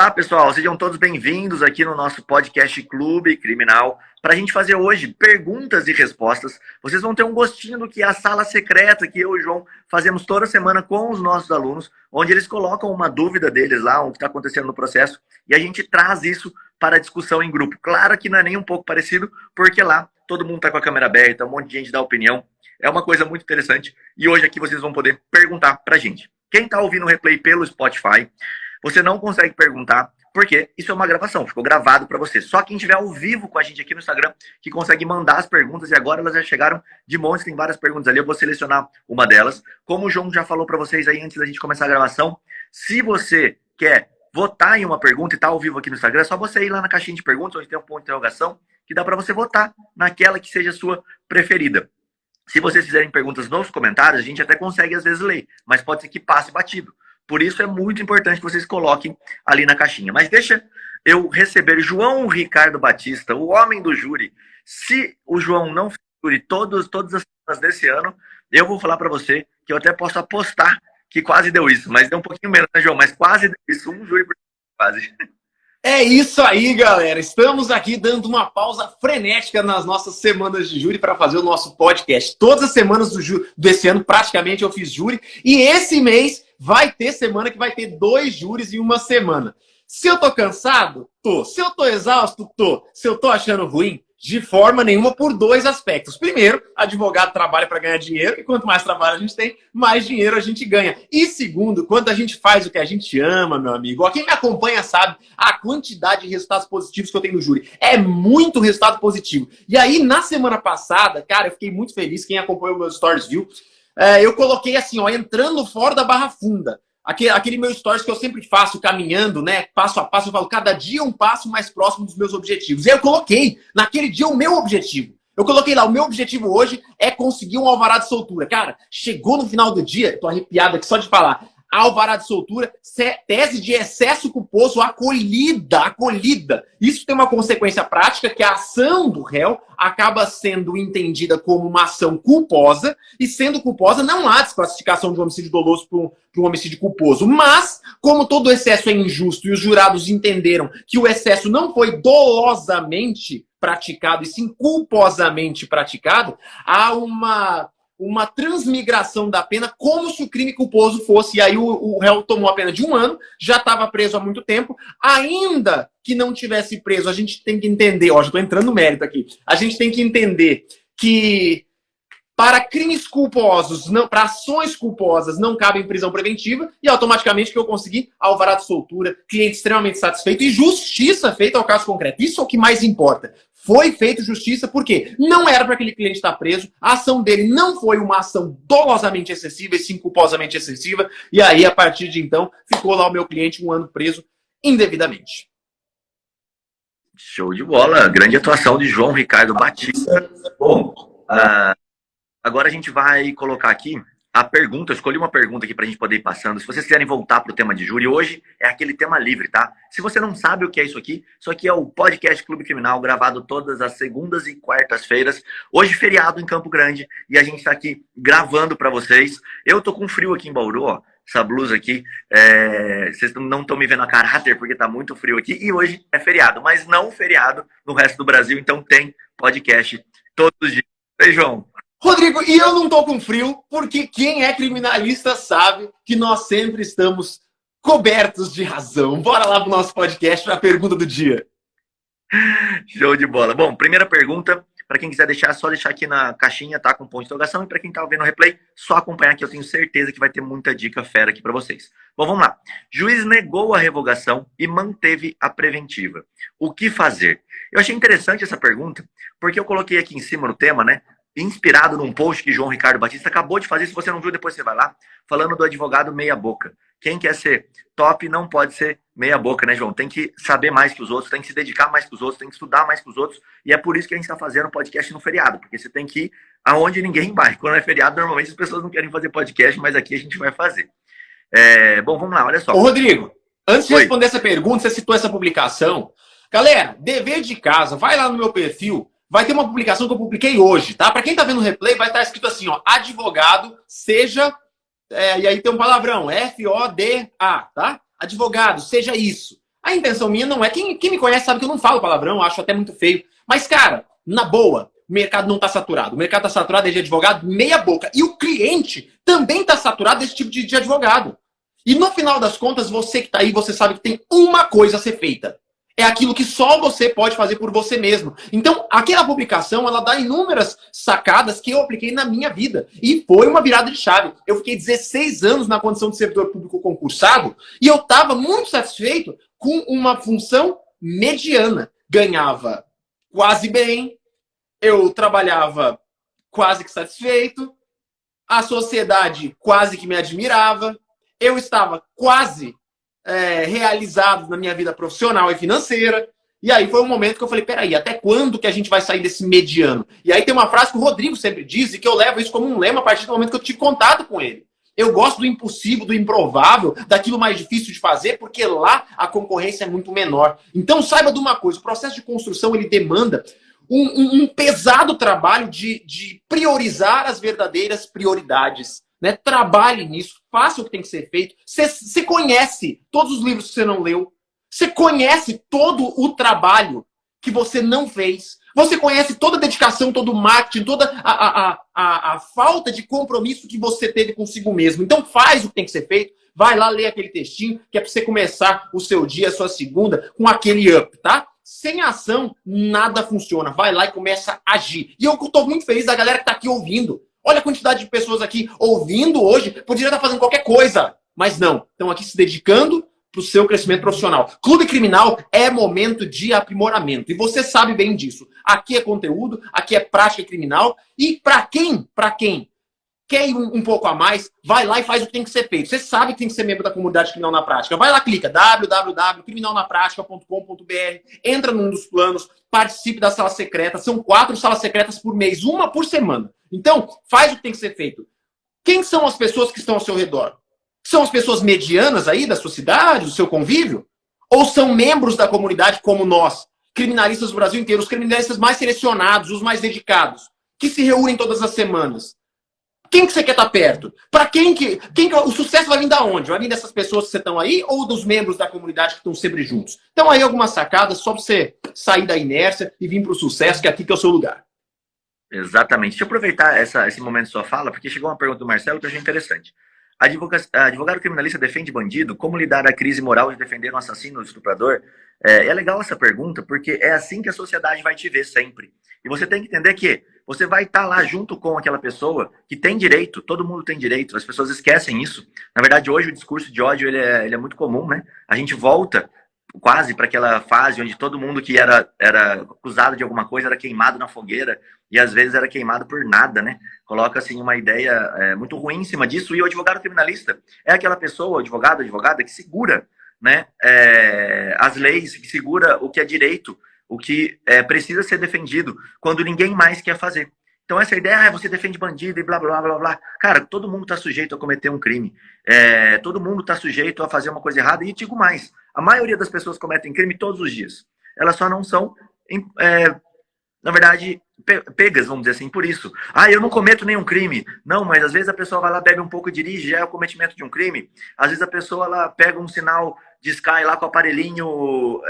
Olá, pessoal, sejam todos bem-vindos aqui no nosso podcast Clube Criminal para a gente fazer hoje perguntas e respostas. Vocês vão ter um gostinho do que é a sala secreta que eu e o João fazemos toda semana com os nossos alunos, onde eles colocam uma dúvida deles lá, o que está acontecendo no processo, e a gente traz isso para a discussão em grupo. Claro que não é nem um pouco parecido, porque lá todo mundo está com a câmera aberta, um monte de gente dá opinião. É uma coisa muito interessante e hoje aqui vocês vão poder perguntar para a gente. Quem está ouvindo o replay pelo Spotify, você não consegue perguntar, porque isso é uma gravação, ficou gravado para você. Só quem estiver ao vivo com a gente aqui no Instagram que consegue mandar as perguntas, e agora elas já chegaram de monte, tem várias perguntas ali, eu vou selecionar uma delas. Como o João já falou para vocês aí antes da gente começar a gravação, se você quer votar em uma pergunta e está ao vivo aqui no Instagram, é só você ir lá na caixinha de perguntas, onde tem um ponto de interrogação, que dá para você votar naquela que seja a sua preferida. Se vocês fizerem perguntas nos comentários, a gente até consegue às vezes ler, mas pode ser que passe batido. Por isso é muito importante que vocês coloquem ali na caixinha. Mas deixa eu receber João Ricardo Batista, o homem do júri. Se o João não fez júri todas as semanas desse ano, eu vou falar para você que eu até posso apostar que quase deu isso. Mas deu um pouquinho menos, né, João? Mas quase deu isso. Um júri por quase. É isso aí, galera. Estamos aqui dando uma pausa frenética nas nossas semanas de júri para fazer o nosso podcast. Todas as semanas desse ano, praticamente, eu fiz júri. E esse mês vai ter semana que vai ter 2 júris em uma semana. Se eu tô cansado? Tô. Se eu tô exausto? Tô. Se eu tô achando ruim? De forma nenhuma, por 2 aspectos. Primeiro, advogado trabalha para ganhar dinheiro, e quanto mais trabalho a gente tem, mais dinheiro a gente ganha. E segundo, quando a gente faz o que a gente ama, meu amigo, ó, quem me acompanha sabe a quantidade de resultados positivos que eu tenho no júri. É muito resultado positivo. E aí, na semana passada, cara, eu fiquei muito feliz, quem acompanhou meus stories viu, eu coloquei assim, ó, entrando fora da Barra Funda. Aquele meu stories que eu sempre faço caminhando, né? Passo a passo, eu falo, cada dia um passo mais próximo dos meus objetivos. E aí eu coloquei, naquele dia, o meu objetivo. Eu coloquei lá, o meu objetivo hoje é conseguir um alvará de soltura. Cara, chegou no final do dia, tô arrepiado aqui só de falar, alvará de soltura, tese de excesso culposo acolhida. Isso tem uma consequência prática, que a ação do réu acaba sendo entendida como uma ação culposa, e sendo culposa não há desclassificação de um homicídio doloso para um homicídio culposo. Mas, como todo excesso é injusto e os jurados entenderam que o excesso não foi dolosamente praticado, e sim culposamente praticado, há uma transmigração da pena como se o crime culposo fosse. E aí o réu tomou a pena de 1 ano, já estava preso há muito tempo. Ainda que não tivesse preso, a gente tem que entender, ó, já estou entrando no mérito aqui, a gente tem que entender que para crimes culposos, para ações culposas, não cabem prisão preventiva, e automaticamente que eu consegui alvará de soltura, cliente extremamente satisfeito e justiça feita ao caso concreto. Isso é o que mais importa. Foi feita justiça porque não era para aquele cliente estar preso, a ação dele não foi uma ação dolosamente excessiva, e sim culposamente excessiva, e aí, a partir de então, ficou lá o meu cliente 1 ano preso indevidamente. Show de bola. Grande atuação de João Ricardo Batista. Bom, agora a gente vai colocar aqui a pergunta. Eu escolhi uma pergunta aqui para a gente poder ir passando. Se vocês quiserem voltar para o tema de júri, hoje é aquele tema livre, tá? Se você não sabe o que é isso aqui é o podcast Clube Criminal, gravado todas as segundas e quartas-feiras. Hoje, feriado em Campo Grande, e a gente está aqui gravando para vocês. Eu tô com frio aqui em Bauru, ó. Essa blusa aqui, vocês não estão me vendo a caráter porque tá muito frio aqui, e hoje é feriado, mas não feriado no resto do Brasil, então tem podcast todos os dias. Ei, João. Rodrigo, e eu não tô com frio, porque quem é criminalista sabe que nós sempre estamos cobertos de razão. Bora lá pro nosso podcast, para a pergunta do dia. Show de bola. Bom, primeira pergunta, para quem quiser deixar, é só deixar aqui na caixinha, tá? Com ponto de interrogação. E para quem tá vendo o replay, só acompanhar que eu tenho certeza que vai ter muita dica fera aqui para vocês. Bom, vamos lá. Juiz negou a revogação e manteve a preventiva. O que fazer? Eu achei interessante essa pergunta, porque eu coloquei aqui em cima no tema, né? Inspirado num post que João Ricardo Batista acabou de fazer. Se você não viu, depois você vai lá, falando do advogado meia boca. Quem quer ser top não pode ser meia boca, né, João? Tem que saber mais que os outros, tem que se dedicar mais que os outros, tem que estudar mais que os outros. E é por isso que a gente está fazendo podcast no feriado, porque você tem que ir aonde ninguém vai. Quando é feriado, normalmente as pessoas não querem fazer podcast, mas aqui a gente vai fazer. Bom, vamos lá, olha só. Ô, Rodrigo, antes de responder essa pergunta, você citou essa publicação. Galera, dever de casa, vai lá no meu perfil, vai ter uma publicação que eu publiquei hoje, tá? Para quem tá vendo o replay, vai estar escrito assim, ó, advogado, seja... e aí tem um palavrão, FODA, tá? Advogado, seja isso. A intenção minha não é... Quem me conhece sabe que eu não falo palavrão, acho até muito feio. Mas, cara, na boa, o mercado não está saturado. O mercado está saturado de advogado meia boca. E o cliente também está saturado desse tipo de advogado. E no final das contas, você que está aí, você sabe que tem uma coisa a ser feita. É aquilo que só você pode fazer por você mesmo. Então, aquela publicação, ela dá inúmeras sacadas que eu apliquei na minha vida. E foi uma virada de chave. Eu fiquei 16 anos na condição de servidor público concursado e eu estava muito satisfeito com uma função mediana. Ganhava quase bem, eu trabalhava quase que satisfeito, a sociedade quase que me admirava, eu estava quase realizado na minha vida profissional e financeira. E aí foi um momento que eu falei, peraí, até quando que a gente vai sair desse mediano? E aí tem uma frase que o Rodrigo sempre diz e que eu levo isso como um lema a partir do momento que eu tive contato com ele. Eu gosto do impossível, do improvável, daquilo mais difícil de fazer, porque lá a concorrência é muito menor. Então saiba de uma coisa, o processo de construção ele demanda um pesado trabalho de priorizar as verdadeiras prioridades. Né? Trabalhe nisso, faça o que tem que ser feito. Você conhece todos os livros que você não leu. Você conhece todo o trabalho que você não fez. Você conhece toda a dedicação, todo o marketing, toda a falta de compromisso que você teve consigo mesmo. Então faz o que tem que ser feito. Vai lá ler aquele textinho que é para você começar o seu dia, a sua segunda, com aquele up, tá? Sem ação, nada funciona. Vai lá e começa a agir. E eu estou muito feliz da galera que está aqui ouvindo. Olha a quantidade de pessoas aqui ouvindo hoje. Poderia estar fazendo qualquer coisa, mas não. Estão aqui se dedicando para o seu crescimento profissional. Clube Criminal é momento de aprimoramento. E você sabe bem disso. Aqui é conteúdo, aqui é prática criminal. E para quem quer ir um pouco a mais, vai lá e faz o que tem que ser feito. Você sabe que tem que ser membro da comunidade Criminal na Prática. Vai lá, clica www.criminalnapratica.com.br, entra num dos planos, participe da sala secreta. São 4 salas secretas por mês, uma por semana. Então, faz o que tem que ser feito. Quem são as pessoas que estão ao seu redor? São as pessoas medianas aí da sua cidade, do seu convívio? Ou são membros da comunidade como nós, criminalistas do Brasil inteiro, os criminalistas mais selecionados, os mais dedicados, que se reúnem todas as semanas? Quem que você quer estar perto? Para quem que o sucesso vai vir da onde? Vai vir dessas pessoas que estão aí ou dos membros da comunidade que estão sempre juntos? Então aí algumas sacadas só para você sair da inércia e vir para o sucesso, que é aqui que é o seu lugar. Exatamente. Deixa eu aproveitar esse momento de sua fala, porque chegou uma pergunta do Marcelo que eu achei interessante. Advogado criminalista defende bandido? Como lidar a crise moral de defender um assassino ou estuprador? É legal essa pergunta, porque é assim que a sociedade vai te ver sempre. E você tem que entender que você vai estar lá junto com aquela pessoa que tem direito, todo mundo tem direito, as pessoas esquecem isso. Na verdade, hoje o discurso de ódio ele é muito comum, né? A gente volta quase para aquela fase onde todo mundo que era acusado de alguma coisa era queimado na fogueira e às vezes era queimado por nada, né? Coloca assim uma ideia muito ruim em cima disso. E o advogado criminalista é aquela pessoa, advogada que segura, né, as leis, que segura o que é direito, o que precisa ser defendido quando ninguém mais quer fazer. Então essa ideia, você defende bandido e blá, blá, blá, blá. Cara, todo mundo está sujeito a cometer um crime. Todo mundo está sujeito a fazer uma coisa errada. E digo mais, a maioria das pessoas cometem crime todos os dias. Elas só não são, na verdade, pegas, vamos dizer assim, por isso. Eu não cometo nenhum crime. Não, mas às vezes a pessoa vai lá, bebe um pouco e dirige, já é o cometimento de um crime. Às vezes a pessoa lá pega um sinal de Sky lá com o aparelhinho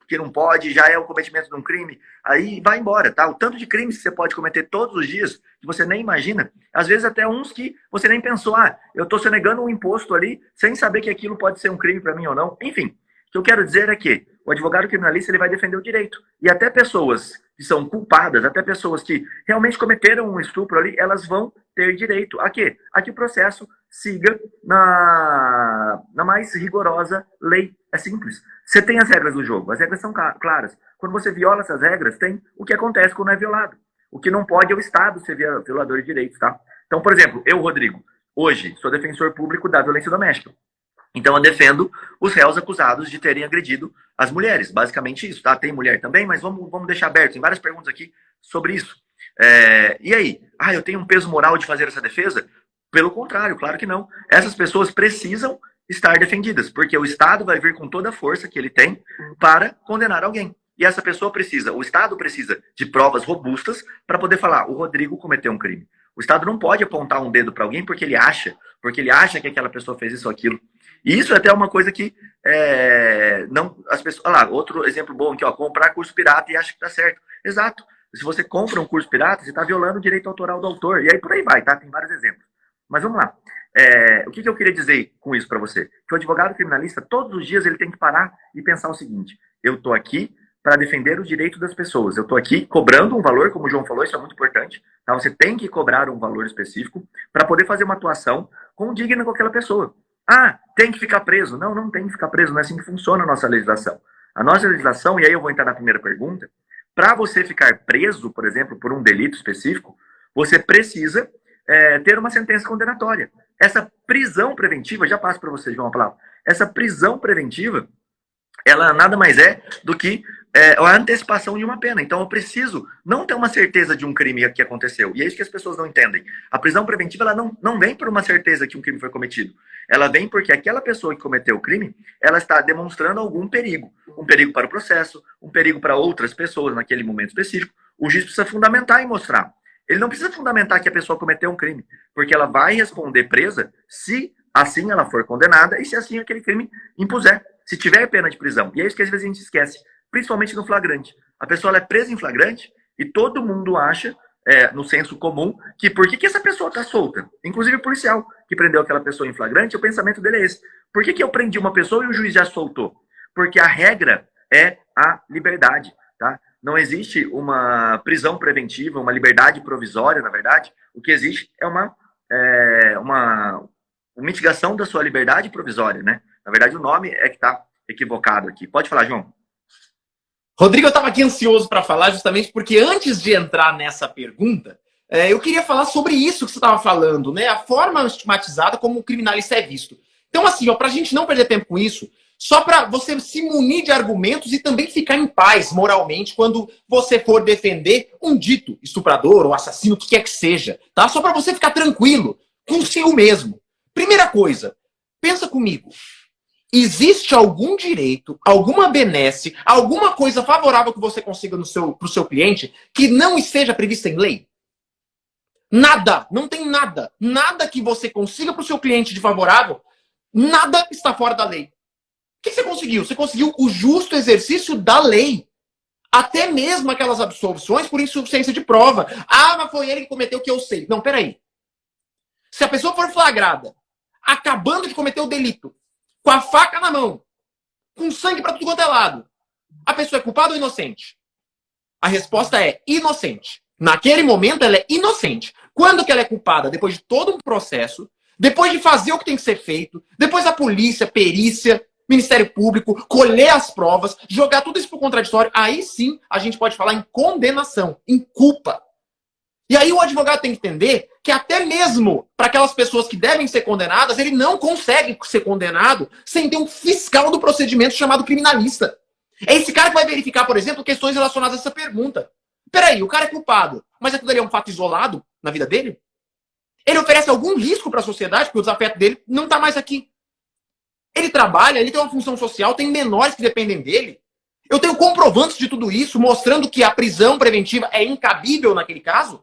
que não pode, já é o cometimento de um crime, aí vai embora, tá? O tanto de crimes que você pode cometer todos os dias, que você nem imagina, às vezes até uns que você nem pensou, eu tô sonegando um imposto ali, sem saber que aquilo pode ser um crime para mim ou não. Enfim, o que eu quero dizer é que o advogado criminalista ele vai defender o direito, e até pessoas que são culpadas, até pessoas que realmente cometeram um estupro ali, elas vão ter direito a quê? A que o processo siga na mais rigorosa lei. É simples. Você tem as regras do jogo, as regras são claras. Quando você viola essas regras, tem o que acontece quando é violado. O que não pode é o Estado ser violador de direitos, tá? Então, por exemplo, eu, Rodrigo, hoje sou defensor público da violência doméstica. Então eu defendo os réus acusados de terem agredido as mulheres. Basicamente isso, tá? Tem mulher também, mas vamos deixar aberto. Tem várias perguntas aqui sobre isso. E aí? Eu tenho um peso moral de fazer essa defesa? Pelo contrário, claro que não. Essas pessoas precisam estar defendidas, porque o Estado vai vir com toda a força que ele tem para condenar alguém. E essa pessoa o Estado precisa de provas robustas para poder falar, o Rodrigo cometeu um crime. O Estado não pode apontar um dedo para alguém porque ele acha, porque ele acha que aquela pessoa fez isso ou aquilo. E isso é até uma coisa que não as pessoas. Olha lá, outro exemplo bom aqui, ó, comprar curso pirata e acha que tá certo. Exato. Se você compra um curso pirata, você está violando o direito autoral do autor. E aí por aí vai, tá? Tem vários exemplos. Mas vamos lá. O que eu queria dizer com isso para você? Que o advogado criminalista, todos os dias, ele tem que parar e pensar o seguinte: eu estou aqui para defender os direitos das pessoas. Eu estou aqui cobrando um valor, como o João falou, isso é muito importante. Tá? Você tem que cobrar um valor específico para poder fazer uma atuação condigna com aquela pessoa. Ah, tem que ficar preso. Não, não tem que ficar preso. Não é assim que funciona a nossa legislação. A nossa legislação, e aí eu vou entrar na primeira pergunta, para você ficar preso, por exemplo, por um delito específico, você precisa ter uma sentença condenatória. Essa prisão preventiva, já passo para você, João, a palavra. Essa prisão preventiva, ela nada mais é do que a antecipação de uma pena. Então eu preciso não ter uma certeza de um crime que aconteceu. E é isso que as pessoas não entendem. A prisão preventiva, ela não vem por uma certeza que um crime foi cometido. Ela vem porque aquela pessoa que cometeu o crime, ela está demonstrando algum perigo. Um perigo para o processo, um perigo para outras pessoas naquele momento específico. O juiz precisa fundamentar e mostrar. Ele não precisa fundamentar que a pessoa cometeu um crime, porque ela vai responder presa se assim ela for condenada e se assim aquele crime impuser, se tiver pena de prisão. E é isso que às vezes a gente esquece, principalmente no flagrante. A pessoa ela é presa em flagrante e todo mundo acha, no senso comum, que por que essa pessoa está solta? Inclusive o policial que prendeu aquela pessoa em flagrante, o pensamento dele é esse. Por que eu prendi uma pessoa e o juiz já soltou? Porque a regra é a liberdade, tá? Não existe uma prisão preventiva, uma liberdade provisória, na verdade. O que existe é uma mitigação da sua liberdade provisória, né? Na verdade, o nome é que está equivocado aqui. Pode falar, João. Rodrigo, eu estava aqui ansioso para falar justamente porque antes de entrar nessa pergunta, eu queria falar sobre isso que você estava falando, né? A forma estigmatizada como o criminalista é visto. Então, assim, para a gente não perder tempo com isso, só para você se munir de argumentos e também ficar em paz moralmente quando você for defender um dito estuprador ou assassino, o que quer que seja, tá? Só para você ficar tranquilo consigo mesmo. Primeira coisa, pensa comigo. Existe algum direito, alguma benesse, alguma coisa favorável que você consiga para o seu cliente que não esteja prevista em lei? Nada, não tem nada. Nada que você consiga para o seu cliente de favorável, nada está fora da lei. O que você conseguiu? Você conseguiu o justo exercício da lei. Até mesmo aquelas absolvições por insuficiência de prova. Ah, mas foi ele que cometeu o que eu sei. Não, peraí. Se a pessoa for flagrada, acabando de cometer o delito, com a faca na mão, com sangue para tudo quanto é lado, a pessoa é culpada ou inocente? A resposta é inocente. Naquele momento ela é inocente. Quando que ela é culpada? Depois de todo um processo, depois de fazer o que tem que ser feito, depois a polícia, perícia, Ministério Público, colher as provas, jogar tudo isso pro contraditório, aí sim a gente pode falar em condenação, em culpa. E aí o advogado tem que entender que até mesmo para aquelas pessoas que devem ser condenadas, ele não consegue ser condenado sem ter um fiscal do procedimento chamado criminalista. É esse cara que vai verificar, por exemplo, questões relacionadas a essa pergunta. Peraí, o cara é culpado, mas aquilo ali é um fato isolado na vida dele? Ele oferece algum risco para a sociedade, porque o desafeto dele não está mais aqui. Ele trabalha, ele tem uma função social, tem menores que dependem dele. Eu tenho comprovantes de tudo isso, mostrando que a prisão preventiva é incabível naquele caso.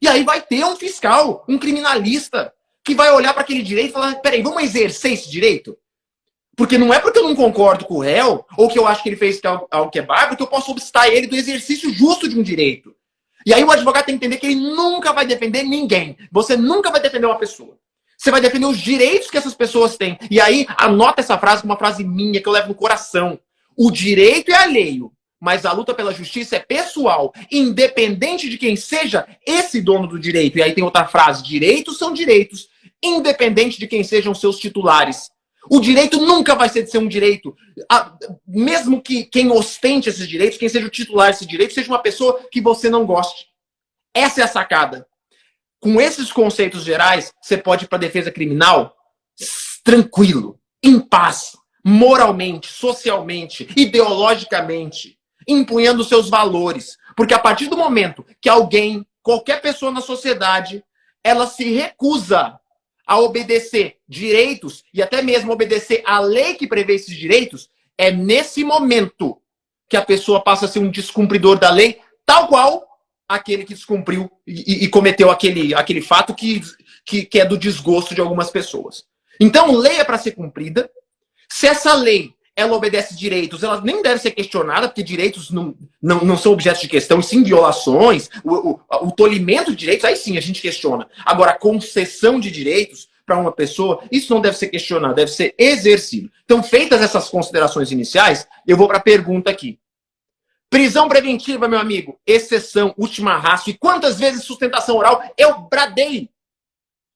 E aí vai ter um fiscal, um criminalista, que vai olhar para aquele direito e falar, peraí, vamos exercer esse direito? Porque não é porque eu não concordo com o réu, ou que eu acho que ele fez algo que é bárbaro, que eu posso obstar ele do exercício justo de um direito. E aí o advogado tem que entender que ele nunca vai defender ninguém. Você nunca vai defender uma pessoa. Você vai defender os direitos que essas pessoas têm. E aí, anota essa frase como uma frase minha, que eu levo no coração. O direito é alheio, mas a luta pela justiça é pessoal, independente de quem seja esse dono do direito. E aí tem outra frase, direitos são direitos, independente de quem sejam seus titulares. O direito nunca vai ser de ser um direito. Mesmo que quem ostente esses direitos, quem seja o titular desses direitos, seja uma pessoa que você não goste. Essa é a sacada. Com esses conceitos gerais, você pode ir para a defesa criminal tranquilo, em paz, moralmente, socialmente, ideologicamente, empunhando seus valores. Porque a partir do momento que alguém, qualquer pessoa na sociedade, ela se recusa a obedecer direitos e até mesmo obedecer a lei que prevê esses direitos, é nesse momento que a pessoa passa a ser um descumpridor da lei, tal qual aquele que descumpriu e cometeu aquele fato que é do desgosto de algumas pessoas. Então, lei é para ser cumprida. Se essa lei ela obedece direitos, ela nem deve ser questionada, porque direitos não são objetos de questão, e sim violações, o tolimento de direitos, aí sim a gente questiona. Agora, a concessão de direitos para uma pessoa, isso não deve ser questionado, deve ser exercido. Então, feitas essas considerações iniciais, eu vou para a pergunta aqui. Prisão preventiva, meu amigo, exceção, última ratio. E quantas vezes sustentação oral eu bradei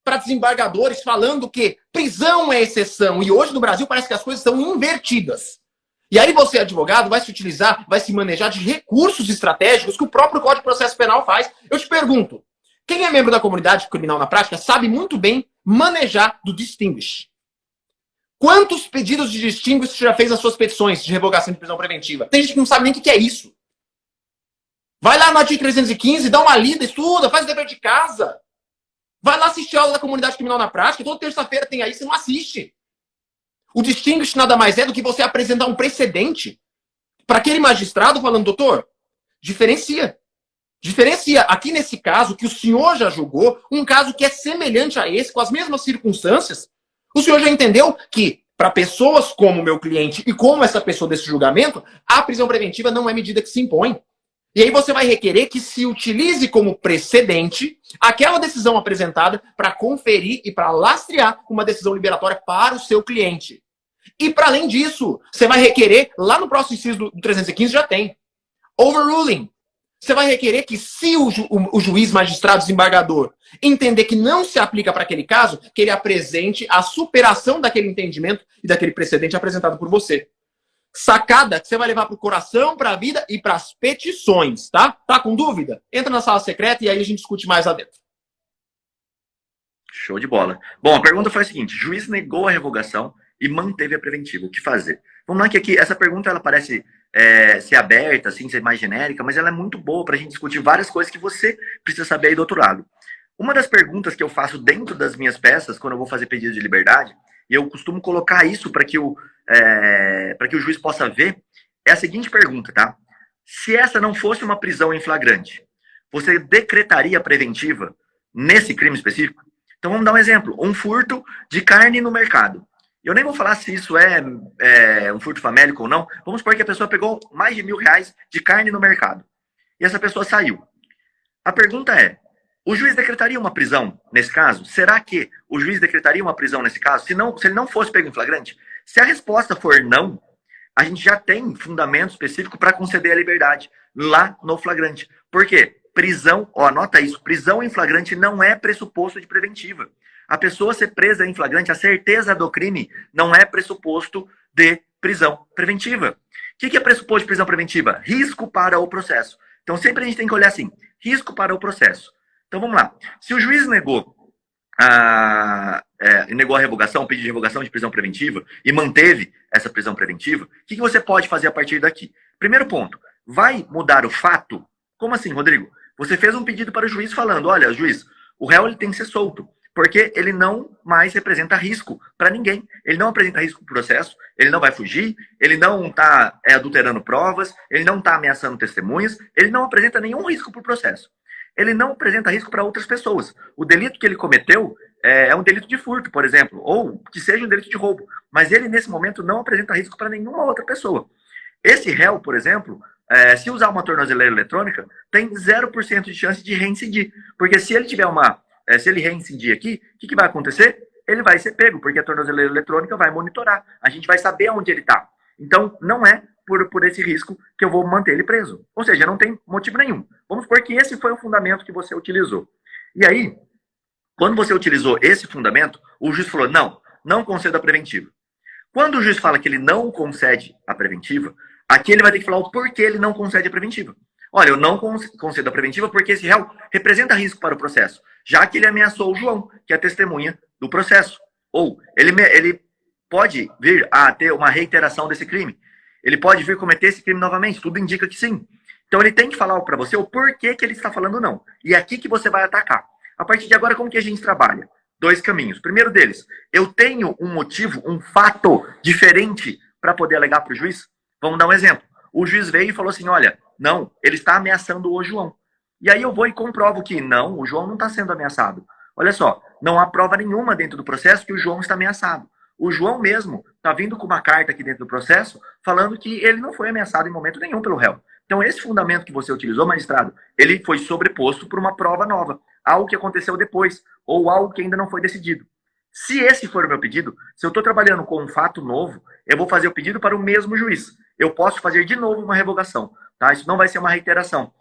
para desembargadores falando que prisão é exceção. E hoje no Brasil parece que as coisas estão invertidas. E aí você, advogado, vai se utilizar, vai se manejar de recursos estratégicos que o próprio Código de Processo Penal faz. Eu te pergunto, quem é membro da comunidade criminal na prática sabe muito bem manejar do distinguish. Quantos pedidos de distinguish você já fez as suas petições de revogação de prisão preventiva? Tem gente que não sabe nem o que é isso. Vai lá no artigo 315, dá uma lida, estuda, faz o dever de casa. Vai lá assistir a aula da comunidade criminal na prática. Toda terça-feira tem aí, você não assiste. O distinguish nada mais é do que você apresentar um precedente para aquele magistrado falando, doutor, diferencia. Diferencia. Aqui nesse caso, que o senhor já julgou, um caso que é semelhante a esse, com as mesmas circunstâncias, o senhor já entendeu que, para pessoas como o meu cliente e como essa pessoa desse julgamento, a prisão preventiva não é medida que se impõe. E aí você vai requerer que se utilize como precedente aquela decisão apresentada para conferir e para lastrear uma decisão liberatória para o seu cliente. E para além disso, você vai requerer, lá no próximo inciso do 315 já tem, overruling. Você vai requerer que se o juiz, magistrado, desembargador entender que não se aplica para aquele caso, que ele apresente a superação daquele entendimento e daquele precedente apresentado por você. Sacada que você vai levar para o coração, para a vida e para as petições, tá? Tá com dúvida? Entra na sala secreta e aí a gente discute mais lá dentro. Show de bola. Bom, a pergunta foi a seguinte: juiz negou a revogação e manteve a preventiva. O que fazer? Vamos lá que aqui, essa pergunta ela parece ser aberta, assim, ser mais genérica, mas ela é muito boa para a gente discutir várias coisas que você precisa saber aí do outro lado. Uma das perguntas que eu faço dentro das minhas peças, quando eu vou fazer pedido de liberdade, e eu costumo colocar isso para que o juiz possa ver, é a seguinte pergunta, tá? Se essa não fosse uma prisão em flagrante, você decretaria preventiva nesse crime específico? Então vamos dar um exemplo. Um furto de carne no mercado. Eu nem vou falar se isso é um furto famélico ou não. Vamos supor que a pessoa pegou mais de R$1.000 de carne no mercado. E essa pessoa saiu. A pergunta é, o juiz decretaria uma prisão nesse caso? Será que o juiz decretaria uma prisão nesse caso? Se ele não fosse pego em flagrante? Se a resposta for não, a gente já tem fundamento específico para conceder a liberdade lá no flagrante. Por quê? Prisão, anota isso, prisão em flagrante não é pressuposto de preventiva. A pessoa ser presa em flagrante, a certeza do crime, não é pressuposto de prisão preventiva. O que é pressuposto de prisão preventiva? Risco para o processo. Então sempre a gente tem que olhar assim, risco para o processo. Então vamos lá. Se o juiz negou a revogação, o pedido de revogação de prisão preventiva e manteve essa prisão preventiva, o que você pode fazer a partir daqui? Primeiro ponto, vai mudar o fato? Como assim, Rodrigo? Você fez um pedido para o juiz falando, olha, juiz, o réu ele tem que ser solto, porque ele não mais representa risco para ninguém. Ele não apresenta risco para o processo, ele não vai fugir, ele não está adulterando provas, ele não está ameaçando testemunhas, ele não apresenta nenhum risco para o processo. Ele não apresenta risco para outras pessoas. O delito que ele cometeu é um delito de furto, por exemplo, ou que seja um delito de roubo, mas ele, nesse momento, não apresenta risco para nenhuma outra pessoa. Esse réu, por exemplo, se usar uma tornozeleira eletrônica, tem 0% de chance de reincidir, porque se ele tiver se ele reincidir aqui, o que vai acontecer? Ele vai ser pego, porque a tornozeleira eletrônica vai monitorar. A gente vai saber onde ele está. Então, não é por esse risco que eu vou manter ele preso. Ou seja, não tem motivo nenhum. Vamos supor que esse foi o fundamento que você utilizou. E aí, quando você utilizou esse fundamento, o juiz falou, não conceda a preventiva. Quando o juiz fala que ele não concede a preventiva, aqui ele vai ter que falar o porquê ele não concede a preventiva. Olha, eu não concedo a preventiva porque esse réu representa risco para o processo, já que ele ameaçou o João, que é a testemunha do processo. Ou ele pode vir a ter uma reiteração desse crime. Ele pode vir cometer esse crime novamente, tudo indica que sim. Então ele tem que falar para você o porquê que ele está falando não. E é aqui que você vai atacar. A partir de agora, como que a gente trabalha? 2 caminhos. Primeiro deles, eu tenho um motivo, um fato diferente para poder alegar para o juiz? Vamos dar um exemplo. O juiz veio e falou assim, olha, não, ele está ameaçando o João. E aí eu vou e comprovo que não, o João não está sendo ameaçado. Olha só, não há prova nenhuma dentro do processo que o João está ameaçado. O João mesmo está vindo com uma carta aqui dentro do processo falando que ele não foi ameaçado em momento nenhum pelo réu. Então esse fundamento que você utilizou, magistrado, ele foi sobreposto por uma prova nova, algo que aconteceu depois, ou algo que ainda não foi decidido. Se esse for o meu pedido, se eu estou trabalhando com um fato novo, eu vou fazer o pedido para o mesmo juiz. Eu posso fazer de novo uma revogação, tá? Isso não vai ser uma reiteração.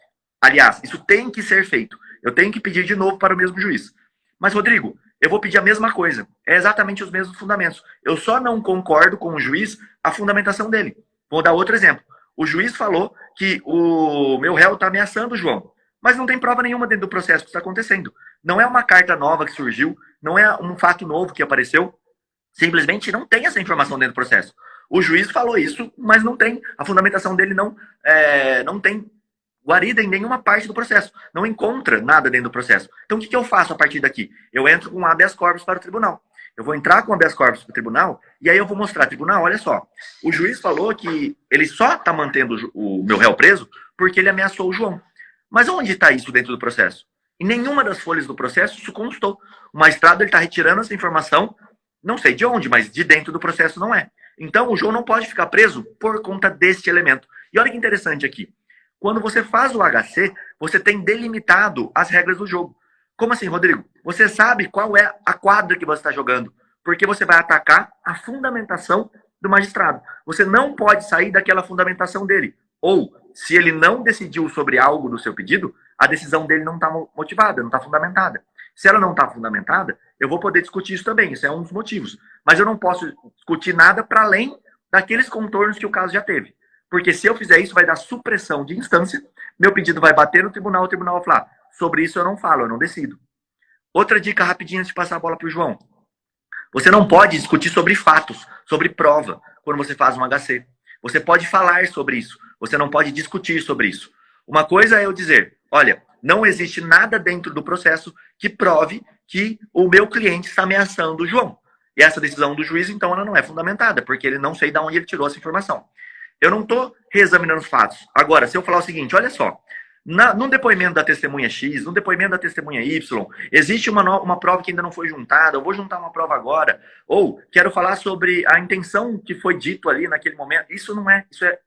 Aliás, isso tem que ser feito. Eu tenho que pedir de novo para o mesmo juiz. Mas, Rodrigo, eu vou pedir a mesma coisa. É exatamente os mesmos fundamentos. Eu só não concordo com o juiz a fundamentação dele. Vou dar outro exemplo. O juiz falou que o meu réu está ameaçando o João. Mas não tem prova nenhuma dentro do processo que está acontecendo. Não é uma carta nova que surgiu, não é um fato novo que apareceu. Simplesmente não tem essa informação dentro do processo. O juiz falou isso, mas não tem. A fundamentação dele não tem guarida em nenhuma parte do processo. Não encontra nada dentro do processo. Então, o que eu faço a partir daqui? Eu entro com um habeas corpus para o tribunal. Eu vou entrar com habeas corpus para o tribunal e aí eu vou mostrar, tribunal, olha só. O juiz falou que ele só está mantendo o meu réu preso porque ele ameaçou o João. Mas onde está isso dentro do processo? Em nenhuma das folhas do processo isso constou. O magistrado está retirando essa informação, não sei de onde, mas de dentro do processo não é. Então, o João não pode ficar preso por conta deste elemento. E olha que interessante aqui. Quando você faz o HC, você tem delimitado as regras do jogo. Como assim, Rodrigo? Você sabe qual é a quadra que você está jogando, porque você vai atacar a fundamentação do magistrado. Você não pode sair daquela fundamentação dele. Ou, se ele não decidiu sobre algo do seu pedido, a decisão dele não está motivada, não está fundamentada. Se ela não está fundamentada, eu vou poder discutir isso também. Isso é um dos motivos. Mas eu não posso discutir nada para além daqueles contornos que o caso já teve. Porque se eu fizer isso, vai dar supressão de instância, meu pedido vai bater no tribunal, o tribunal vai falar, sobre isso eu não falo, eu não decido. Outra dica rapidinha antes de passar a bola para o João. Você não pode discutir sobre fatos, sobre prova, quando você faz um HC. Você pode falar sobre isso, você não pode discutir sobre isso. Uma coisa é eu dizer, olha, não existe nada dentro do processo que prove que o meu cliente está ameaçando o João. E essa decisão do juiz, então, ela não é fundamentada, porque ele não sei de onde ele tirou essa informação. Eu não estou reexaminando os fatos. Agora, se eu falar o seguinte, olha só, no depoimento da testemunha X, no depoimento da testemunha Y, existe uma prova que ainda não foi juntada, eu vou juntar uma prova agora, ou quero falar sobre a intenção que foi dito ali naquele momento. Isso não é, isso é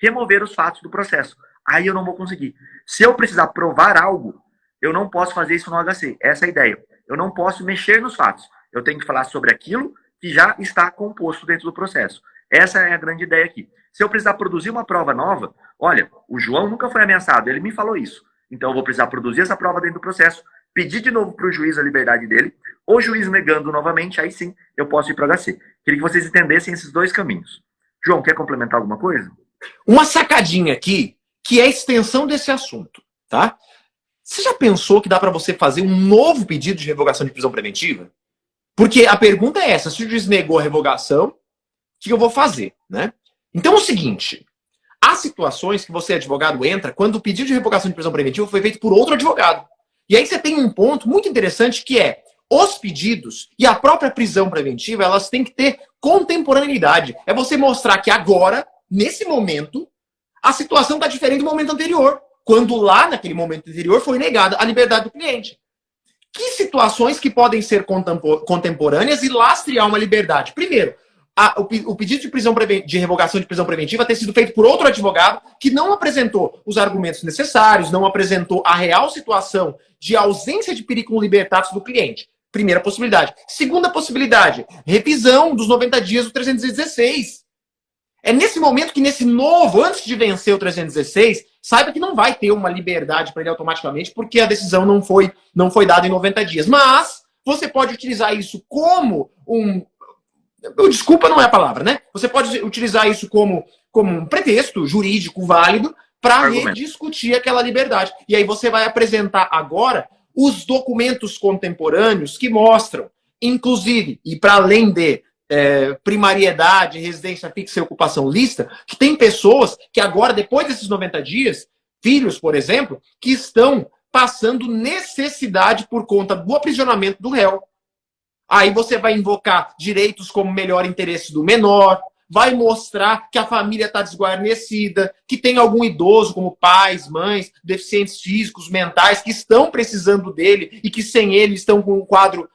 remover os fatos do processo. Aí eu não vou conseguir. Se eu precisar provar algo, eu não posso fazer isso no HC. Essa é a ideia. Eu não posso mexer nos fatos. Eu tenho que falar sobre aquilo que já está composto dentro do processo. Essa é a grande ideia aqui. Se eu precisar produzir uma prova nova, olha, o João nunca foi ameaçado, ele me falou isso. Então eu vou precisar produzir essa prova dentro do processo, pedir de novo para o juiz a liberdade dele, o juiz negando novamente, aí sim eu posso ir para o HC. Queria que vocês entendessem esses dois caminhos. João, quer complementar alguma coisa? Uma sacadinha aqui, que é a extensão desse assunto, tá? Você já pensou que dá para você fazer um novo pedido de revogação de prisão preventiva? Porque a pergunta é essa, se o juiz negou a revogação, o que eu vou fazer, né? Então é o seguinte, há situações que você, advogado, entra quando o pedido de revogação de prisão preventiva foi feito por outro advogado. E aí você tem um ponto muito interessante que é, os pedidos e a própria prisão preventiva, elas têm que ter contemporaneidade. É você mostrar que agora, nesse momento, a situação está diferente do momento anterior, quando lá, naquele momento anterior, foi negada a liberdade do cliente. Que situações que podem ser contemporâneas e lastrear uma liberdade? Primeiro, o pedido de revogação de prisão preventiva ter sido feito por outro advogado que não apresentou os argumentos necessários, não apresentou a real situação de ausência de perigo libertatis do cliente. Primeira possibilidade. Segunda possibilidade, revisão dos 90 dias do 316. É nesse momento que, nesse novo, antes de vencer o 316, saiba que não vai ter uma liberdade para ele automaticamente, porque a decisão não foi dada em 90 dias. Mas você pode utilizar isso como desculpa não é a palavra, né? Você pode utilizar isso como um pretexto jurídico válido para rediscutir aquela liberdade. E aí você vai apresentar agora os documentos contemporâneos que mostram, inclusive, e para além de primariedade, residência fixa e ocupação lícita, que tem pessoas que agora, depois desses 90 dias, filhos, por exemplo, que estão passando necessidade por conta do aprisionamento do réu. Aí você vai invocar direitos como melhor interesse do menor, vai mostrar que a família está desguarnecida, que tem algum idoso, como pais, mães, deficientes físicos, mentais, que estão precisando dele e que sem ele estão com um quadro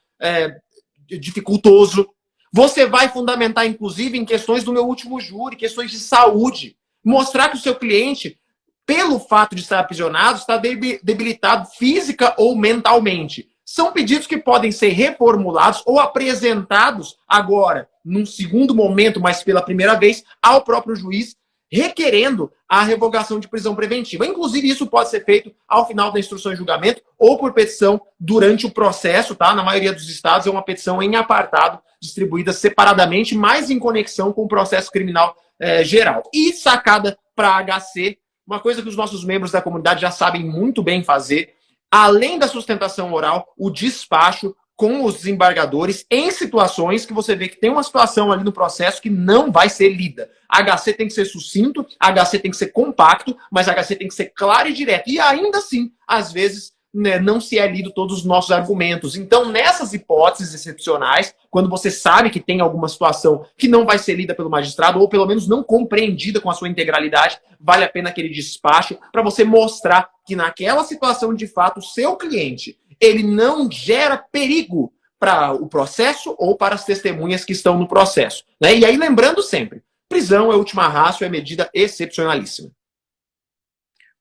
dificultoso. Você vai fundamentar, inclusive, em questões do meu último júri, questões de saúde. Mostrar que o seu cliente, pelo fato de estar aprisionado, está debilitado física ou mentalmente. São pedidos que podem ser reformulados ou apresentados agora, num segundo momento, mas pela primeira vez, ao próprio juiz, requerendo a revogação de prisão preventiva. Inclusive, isso pode ser feito ao final da instrução de julgamento ou por petição durante o processo, tá? Na maioria dos estados é uma petição em apartado, distribuída separadamente, mas em conexão com o processo criminal geral. E sacada para HC, uma coisa que os nossos membros da comunidade já sabem muito bem fazer, além da sustentação oral, o despacho com os desembargadores em situações que você vê que tem uma situação ali no processo que não vai ser lida. HC tem que ser sucinto, HC tem que ser compacto, mas HC tem que ser claro e direto. E ainda assim, às vezes, né, não se é lido todos os nossos argumentos. Então, nessas hipóteses excepcionais, quando você sabe que tem alguma situação que não vai ser lida pelo magistrado, ou pelo menos não compreendida com a sua integralidade, vale a pena aquele despacho para você mostrar que naquela situação, de fato, o seu cliente, ele não gera perigo para o processo ou para as testemunhas que estão no processo. Né? E aí, lembrando sempre, prisão é última ratio, é medida excepcionalíssima.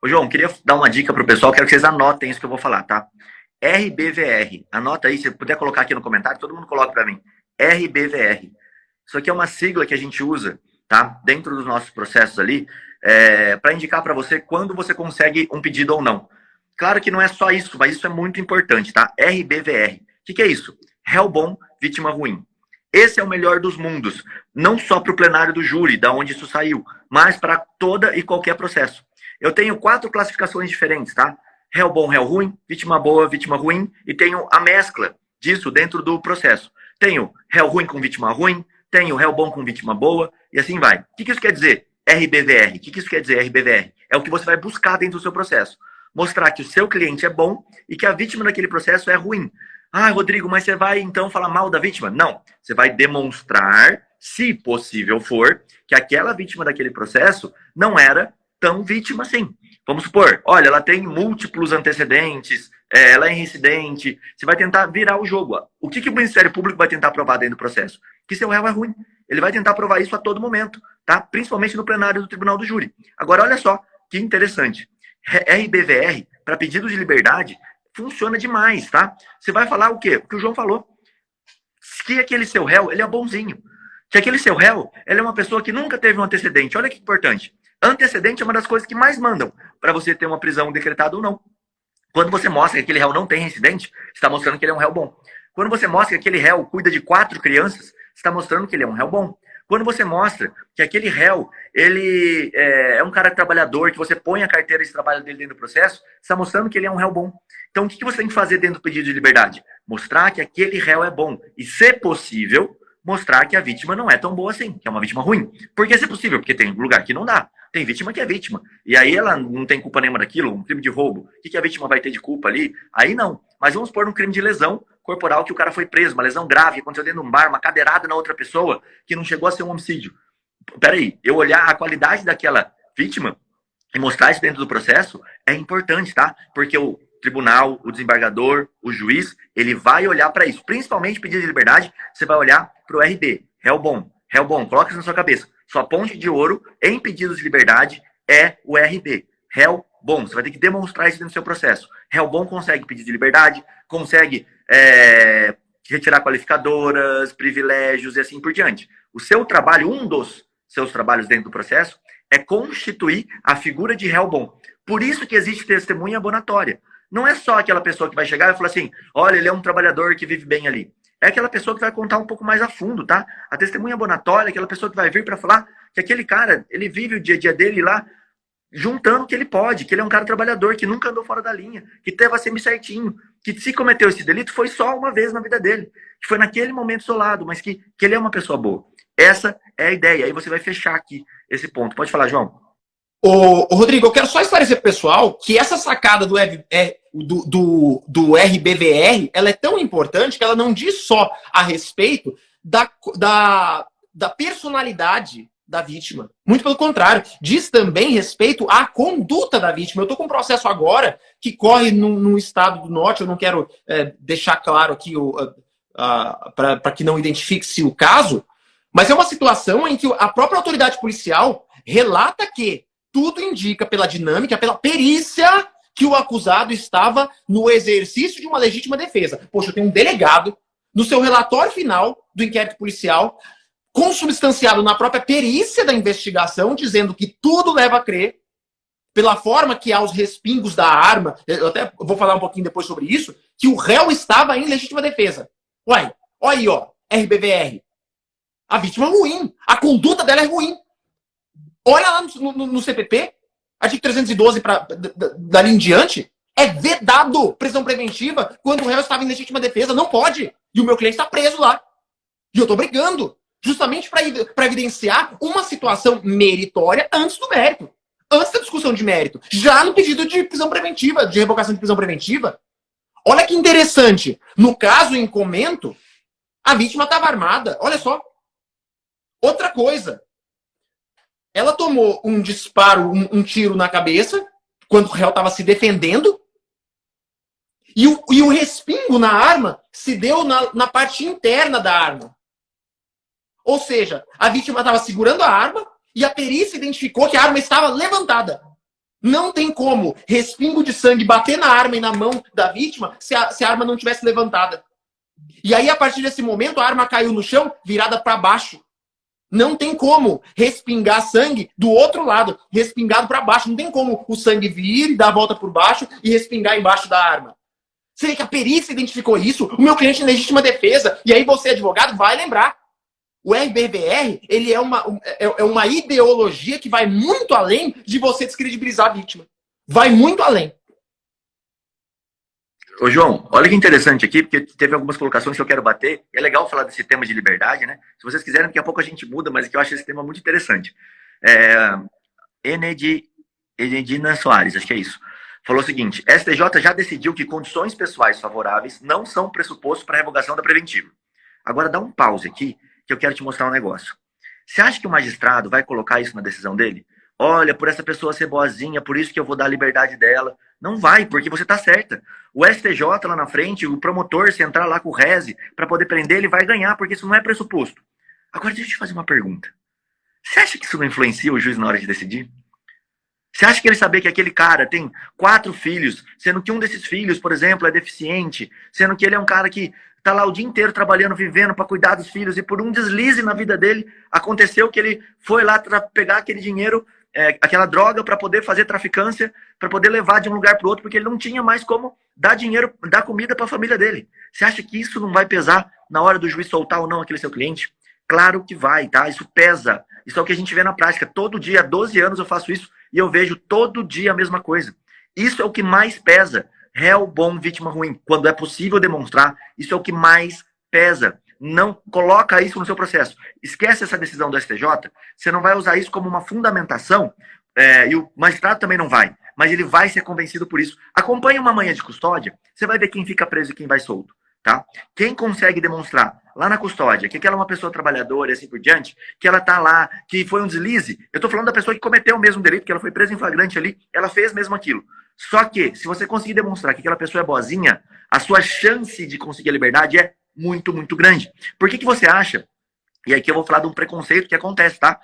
Ô, João, queria dar uma dica pro pessoal, quero que vocês anotem isso que eu vou falar, tá? RBVR, anota aí, se puder colocar aqui no comentário, todo mundo coloca para mim. RBVR. Isso aqui é uma sigla que a gente usa, tá? Dentro dos nossos processos ali, para indicar para você quando você consegue um pedido ou não. Claro que não é só isso, mas isso é muito importante, tá? RBVR. O que é isso? Réu bom, vítima ruim. Esse é o melhor dos mundos. Não só para o plenário do júri, da onde isso saiu, mas para toda e qualquer processo. Eu tenho 4 classificações diferentes, tá? Réu bom, réu ruim, vítima boa, vítima ruim, e tenho a mescla disso dentro do processo. Tenho réu ruim com vítima ruim, tenho réu bom com vítima boa, e assim vai. O que isso quer dizer? RBVR. O que isso quer dizer, RBVR? É o que você vai buscar dentro do seu processo. Mostrar que o seu cliente é bom e que a vítima daquele processo é ruim. Ah, Rodrigo, mas você vai então falar mal da vítima? Não. Você vai demonstrar, se possível for, que aquela vítima daquele processo não era tão vítima assim. Vamos supor, olha, ela tem múltiplos antecedentes, ela é reincidente. Você vai tentar virar o jogo. O que o Ministério Público vai tentar provar dentro do processo? Que seu réu é ruim. Ele vai tentar provar isso a todo momento, tá? Principalmente no plenário do Tribunal do Júri. Agora, olha só, que interessante. RBVR, para pedido de liberdade, funciona demais, tá? Você vai falar o quê? O que o João falou. Que aquele seu réu, ele é bonzinho. Que aquele seu réu, ele é uma pessoa que nunca teve um antecedente. Olha que importante. Antecedente é uma das coisas que mais mandam para você ter uma prisão decretada ou não. Quando você mostra que aquele réu não tem reincidente, você está mostrando que ele é um réu bom. Quando você mostra que aquele réu cuida de 4 crianças, você está mostrando que ele é um réu bom. Quando você mostra que aquele réu, ele é um cara trabalhador, que você põe a carteira de trabalho dele dentro do processo, você está mostrando que ele é um réu bom. Então, o que você tem que fazer dentro do pedido de liberdade? Mostrar que aquele réu é bom. E, se possível, mostrar que a vítima não é tão boa assim, que é uma vítima ruim. Por que se possível? Porque tem lugar que não dá. Tem vítima que é vítima. E aí ela não tem culpa nenhuma daquilo, um crime de roubo. O que a vítima vai ter de culpa ali? Aí não. Mas vamos pôr um crime de lesão corporal que o cara foi preso, uma lesão grave, que aconteceu dentro de um bar, uma cadeirada na outra pessoa, que não chegou a ser um homicídio. Peraí, eu olhar a qualidade daquela vítima e mostrar isso dentro do processo é importante, tá? Porque o tribunal, o desembargador, o juiz, ele vai olhar para isso. Principalmente pedido de liberdade, você vai olhar para o RB. Réu bom, coloca isso na sua cabeça. Sua ponte de ouro em pedidos de liberdade é o RB. Réu bom. Você vai ter que demonstrar isso dentro do seu processo. Réu bom consegue pedir de liberdade, consegue retirar qualificadoras, privilégios e assim por diante. O seu trabalho, um dos seus trabalhos dentro do processo, é constituir a figura de réu bom. Por isso que existe testemunha abonatória. Não é só aquela pessoa que vai chegar e falar assim, olha, ele é um trabalhador que vive bem ali. É aquela pessoa que vai contar um pouco mais a fundo, tá? A testemunha abonatória é aquela pessoa que vai vir para falar que aquele cara, ele vive o dia a dia dele lá, juntando o que ele pode, que ele é um cara trabalhador, que nunca andou fora da linha, que teve a semi certinho, que se cometeu esse delito foi só uma vez na vida dele, que foi naquele momento isolado, mas que ele é uma pessoa boa. Essa é a ideia. Aí você vai fechar aqui esse ponto. Pode falar, João. Ô, Rodrigo, eu quero só esclarecer pro pessoal que essa sacada do RBVR, ela é tão importante que ela não diz só a respeito da da personalidade da vítima. Muito pelo contrário. Diz também respeito à conduta da vítima. Eu estou com um processo agora que corre num estado do norte, eu não quero deixar claro aqui para que não identifique-se o caso, mas é uma situação em que a própria autoridade policial relata que tudo indica pela dinâmica, pela perícia, que o acusado estava no exercício de uma legítima defesa. Poxa, eu tenho um delegado no seu relatório final do inquérito policial, consubstanciado na própria perícia da investigação, dizendo que tudo leva a crer, pela forma que há os respingos da arma, eu até vou falar um pouquinho depois sobre isso, que o réu estava em legítima defesa. Uai, olha aí, ó, RBVR. A vítima é ruim, a conduta dela é ruim. Olha lá no CPP, artigo 312, dali em diante, é vedado prisão preventiva quando o réu estava em legítima defesa. Não pode. E o meu cliente está preso lá. E eu estou brigando. Justamente para evidenciar uma situação meritória antes do mérito. Antes da discussão de mérito. Já no pedido de prisão preventiva, de revogação de prisão preventiva. Olha que interessante. No caso em comento, a vítima estava armada. Olha só. Outra coisa. Ela tomou um disparo, um tiro na cabeça, quando o réu estava se defendendo. E o respingo na arma se deu na parte interna da arma. Ou seja, a vítima estava segurando a arma e a perícia identificou que a arma estava levantada. Não tem como respingo de sangue bater na arma e na mão da vítima se a arma não tivesse levantada. E aí, a partir desse momento, a arma caiu no chão, virada para baixo. Não tem como respingar sangue do outro lado, respingado para baixo. Não tem como o sangue vir e dar a volta por baixo e respingar embaixo da arma. Será que a perícia identificou isso? O meu cliente em legítima defesa. E aí você, advogado, vai lembrar. O RBVR, ele é uma ideologia que vai muito além de você descredibilizar a vítima. Vai muito além. Ô, João, olha que interessante aqui, porque teve algumas colocações que eu quero bater. É legal falar desse tema de liberdade, né? Se vocês quiserem, daqui a pouco a gente muda, mas que eu acho esse tema muito interessante. Enedina Soares, acho que é isso. Falou o seguinte: STJ já decidiu que condições pessoais favoráveis não são pressuposto para a revogação da preventiva. Agora dá um pause aqui, que eu quero te mostrar um negócio. Você acha que o magistrado vai colocar isso na decisão dele? Olha, por essa pessoa ser boazinha, por isso que eu vou dar a liberdade dela. Não vai, porque você tá certa. O STJ lá na frente, o promotor, se entrar lá com o reze para poder prender, ele vai ganhar, porque isso não é pressuposto. Agora, deixa eu te fazer uma pergunta. Você acha que isso não influencia o juiz na hora de decidir? Você acha que ele saber que aquele cara tem 4 filhos, sendo que um desses filhos, por exemplo, é deficiente, sendo que ele é um cara que tá lá o dia inteiro trabalhando, vivendo para cuidar dos filhos, e por um deslize na vida dele, aconteceu que ele foi lá pegar aquele dinheiro, aquela droga, para poder fazer traficância, para poder levar de um lugar para o outro, porque ele não tinha mais como dar dinheiro, dar comida para a família dele. Você acha que isso não vai pesar na hora do juiz soltar ou não aquele seu cliente? Claro que vai, tá? Isso pesa. Isso é o que a gente vê na prática. Todo dia, há 12 anos eu faço isso, e eu vejo todo dia a mesma coisa. Isso é o que mais pesa. Réu bom, vítima ruim. Quando é possível demonstrar, isso é o que mais pesa. Não coloca isso no seu processo. Esquece essa decisão do STJ. Você não vai usar isso como uma fundamentação, e o magistrado também não vai. Mas ele vai ser convencido por isso. Acompanhe uma manhã de custódia, você vai ver quem fica preso e quem vai solto. Tá? Quem consegue demonstrar lá na custódia que aquela é uma pessoa trabalhadora e assim por diante, que ela tá lá, que foi um deslize. Eu tô falando da pessoa que cometeu o mesmo delito, que ela foi presa em flagrante ali, ela fez mesmo aquilo. Só que, se você conseguir demonstrar que aquela pessoa é boazinha, a sua chance de conseguir a liberdade é muito, muito grande. Por que você acha? E aqui eu vou falar de um preconceito que acontece, tá?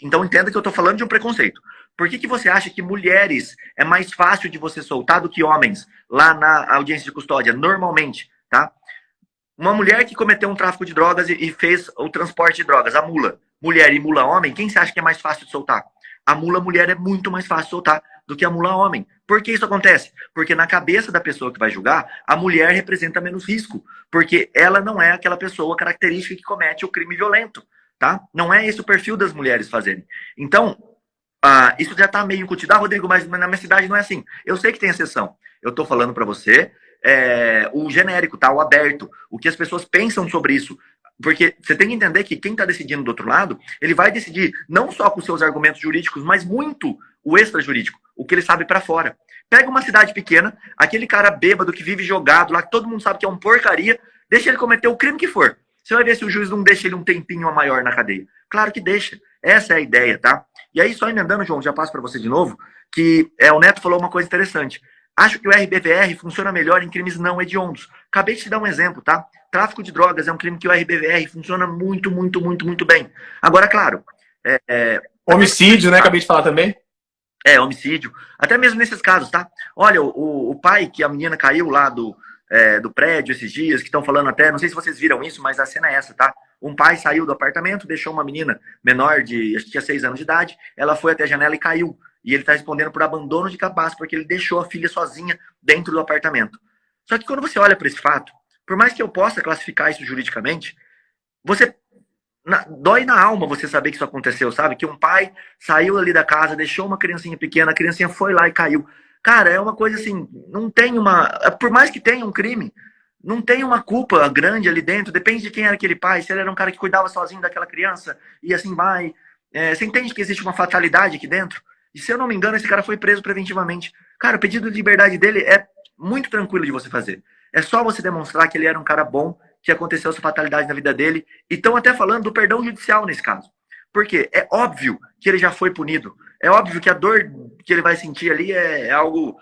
Então entenda que eu tô falando de um preconceito. Por que você acha que mulheres é mais fácil de você soltar do que homens lá na audiência de custódia, normalmente, tá? Uma mulher que cometeu um tráfico de drogas e fez o transporte de drogas, a mula, mulher e mula homem, quem você acha que é mais fácil de soltar? A mula mulher é muito mais fácil de soltar do que a mula homem. Por que isso acontece? Porque na cabeça da pessoa que vai julgar, a mulher representa menos risco, porque ela não é aquela pessoa característica que comete o crime violento, tá? Não é esse o perfil das mulheres fazerem. Então, isso já tá meio incutido. Rodrigo, mas na minha cidade não é assim. Eu sei que tem exceção. Eu tô falando para você o genérico, tá? O aberto. O que as pessoas pensam sobre isso. Porque você tem que entender que quem está decidindo do outro lado, ele vai decidir não só com seus argumentos jurídicos, mas muito o extrajurídico, o que ele sabe para fora. Pega uma cidade pequena, aquele cara bêbado que vive jogado lá, que todo mundo sabe que é um porcaria, deixa ele cometer o crime que for. Você vai ver se o juiz não deixa ele um tempinho a maior na cadeia. Claro que deixa. Essa é a ideia, tá? E aí, só emendando, João, já passo para você de novo, que o Neto falou uma coisa interessante. Acho que o RBVR funciona melhor em crimes não hediondos. Acabei de te dar um exemplo, tá? Tráfico de drogas é um crime que o RBVR funciona muito, muito, muito, muito bem. Agora, claro... Homicídio, né? Acabei de falar também. Homicídio. Até mesmo nesses casos, tá? Olha, o pai que a menina caiu lá do prédio esses dias, que estão falando até, não sei se vocês viram isso, mas a cena é essa, tá? Um pai saiu do apartamento, deixou uma menina menor de, acho que tinha 6 anos de idade, ela foi até a janela e caiu. E ele tá respondendo por abandono de capaz, porque ele deixou a filha sozinha dentro do apartamento. Só que quando você olha para esse fato, por mais que eu possa classificar isso juridicamente, você... dói na alma você saber que isso aconteceu, sabe? Que um pai saiu ali da casa, deixou uma criancinha pequena, a criancinha foi lá e caiu. Cara, é uma coisa assim, não tem uma... Por mais que tenha um crime, não tem uma culpa grande ali dentro, depende de quem era aquele pai, se ele era um cara que cuidava sozinho daquela criança, e assim vai. Você entende que existe uma fatalidade aqui dentro? E se eu não me engano, esse cara foi preso preventivamente. Cara, o pedido de liberdade dele é muito tranquilo de você fazer. É só você demonstrar que ele era um cara bom, que aconteceu essa fatalidade na vida dele. E estão até falando do perdão judicial nesse caso. Porque é óbvio que ele já foi punido. É óbvio que a dor que ele vai sentir ali é algo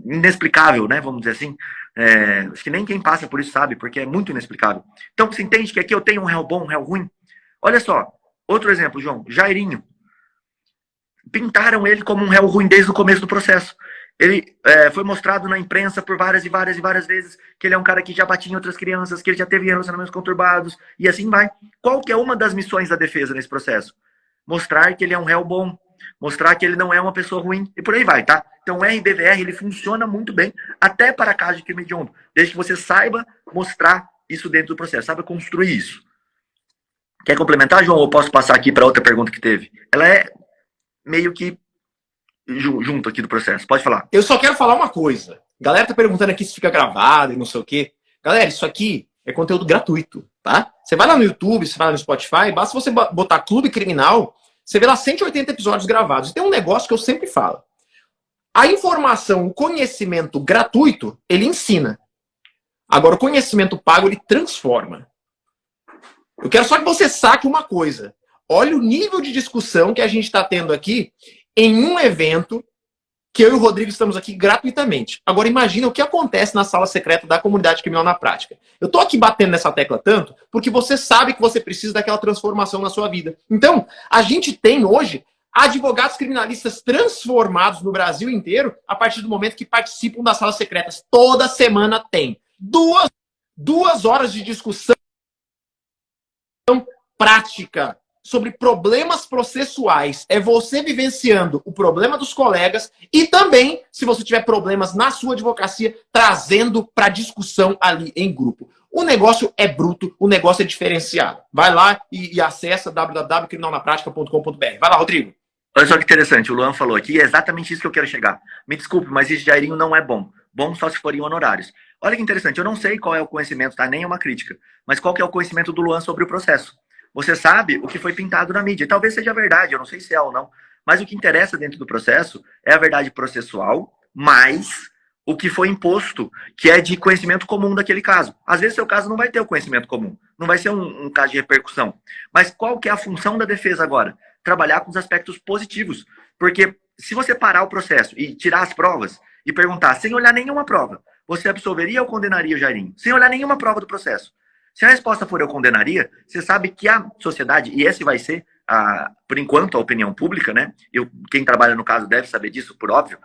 inexplicável, né? Vamos dizer assim. Acho que nem quem passa por isso sabe, porque é muito inexplicável. Então você entende que aqui eu tenho um réu bom, um réu ruim? Olha só, outro exemplo, João. Jairinho. Pintaram ele como um réu ruim desde o começo do processo. Ele foi mostrado na imprensa por várias e várias e várias vezes que ele é um cara que já batia em outras crianças, que ele já teve relacionamentos conturbados, e assim vai. Qual que é uma das missões da defesa nesse processo? Mostrar que ele é um réu bom, mostrar que ele não é uma pessoa ruim, e por aí vai, tá? Então o RBVR, ele funciona muito bem, até para casos de crime hediondo, desde que você saiba mostrar isso dentro do processo, saiba construir isso. Quer complementar, João, ou posso passar aqui para outra pergunta que teve? Ela é meio que junto aqui do processo. Pode falar. Eu só quero falar uma coisa. A galera tá perguntando aqui se fica gravado e não sei o quê. Galera, isso aqui é conteúdo gratuito, tá? Você vai lá no YouTube, você vai lá no Spotify, basta você botar Clube Criminal, você vê lá 180 episódios gravados. E tem um negócio que eu sempre falo. A informação, o conhecimento gratuito, ele ensina. Agora, o conhecimento pago, ele transforma. Eu quero só que você saque uma coisa. Olha o nível de discussão que a gente está tendo aqui em um evento que eu e o Rodrigo estamos aqui gratuitamente. Agora imagina o que acontece na sala secreta da comunidade criminal na prática. Eu estou aqui batendo nessa tecla tanto porque você sabe que você precisa daquela transformação na sua vida. Então, a gente tem hoje advogados criminalistas transformados no Brasil inteiro a partir do momento que participam das salas secretas. Toda semana tem. Duas horas de discussão prática sobre problemas processuais. É você vivenciando o problema dos colegas e também, se você tiver problemas na sua advocacia, trazendo para discussão ali em grupo. O negócio é bruto, o negócio é diferenciado. Vai lá e acessa www.criminalnapratica.com.br. Vai lá, Rodrigo. Olha só que interessante, o Luan falou aqui, é exatamente isso que eu quero chegar. Me desculpe, mas esse Jairinho não é bom. Bom só se forem honorários. Olha que interessante, eu não sei qual é o conhecimento, tá? Nem é uma crítica. Mas qual que é o conhecimento do Luan sobre o processo? Você sabe o que foi pintado na mídia. Talvez seja verdade, eu não sei se é ou não. Mas o que interessa dentro do processo é a verdade processual, mais o que foi imposto, que é de conhecimento comum daquele caso. Às vezes, seu caso não vai ter o conhecimento comum. Não vai ser um caso de repercussão. Mas qual que é a função da defesa agora? Trabalhar com os aspectos positivos. Porque se você parar o processo e tirar as provas e perguntar, sem olhar nenhuma prova, você absolveria ou condenaria o Jairinho? Sem olhar nenhuma prova do processo. Se a resposta for eu condenaria, você sabe que a sociedade, e esse vai ser, por enquanto, a opinião pública, né? Quem trabalha no caso deve saber disso, por óbvio,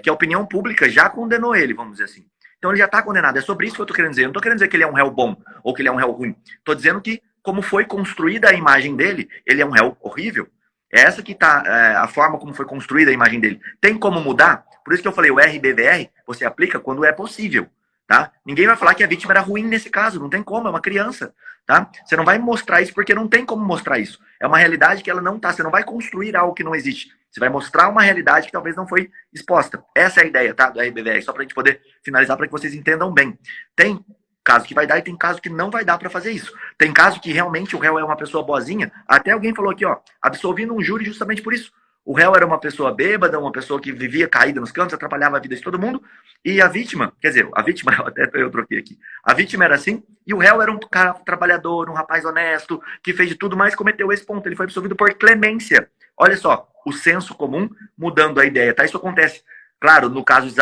que a opinião pública já condenou ele, vamos dizer assim. Então ele já está condenado. É sobre isso que eu estou querendo dizer. Eu não estou querendo dizer que ele é um réu bom ou que ele é um réu ruim. Estou dizendo que, como foi construída a imagem dele, ele é um réu horrível. É essa que está a forma como foi construída a imagem dele. Tem como mudar? Por isso que eu falei, o RBVR você aplica quando é possível. Tá? Ninguém vai falar que a vítima era ruim nesse caso, não tem como, é uma criança, tá? Você não vai mostrar isso porque não tem como mostrar isso. É uma realidade que ela não tá, você não vai construir algo que não existe. Você vai mostrar uma realidade que talvez não foi exposta. Essa é a ideia, tá? Do RBVR, só pra gente poder finalizar para que vocês entendam bem. Tem caso que vai dar e tem caso que não vai dar para fazer isso. Tem caso que realmente o réu é uma pessoa boazinha, até alguém falou aqui, ó, absolvindo um júri justamente por isso. O réu era uma pessoa bêbada, uma pessoa que vivia caída nos cantos, atrapalhava a vida de todo mundo. E a vítima, quer dizer, a vítima, até eu troquei aqui. A vítima era assim, e o réu era um cara trabalhador, um rapaz honesto, que fez de tudo, mas cometeu esse ponto. Ele foi absolvido por clemência. Olha só, o senso comum mudando a ideia, tá? Isso acontece, claro, no caso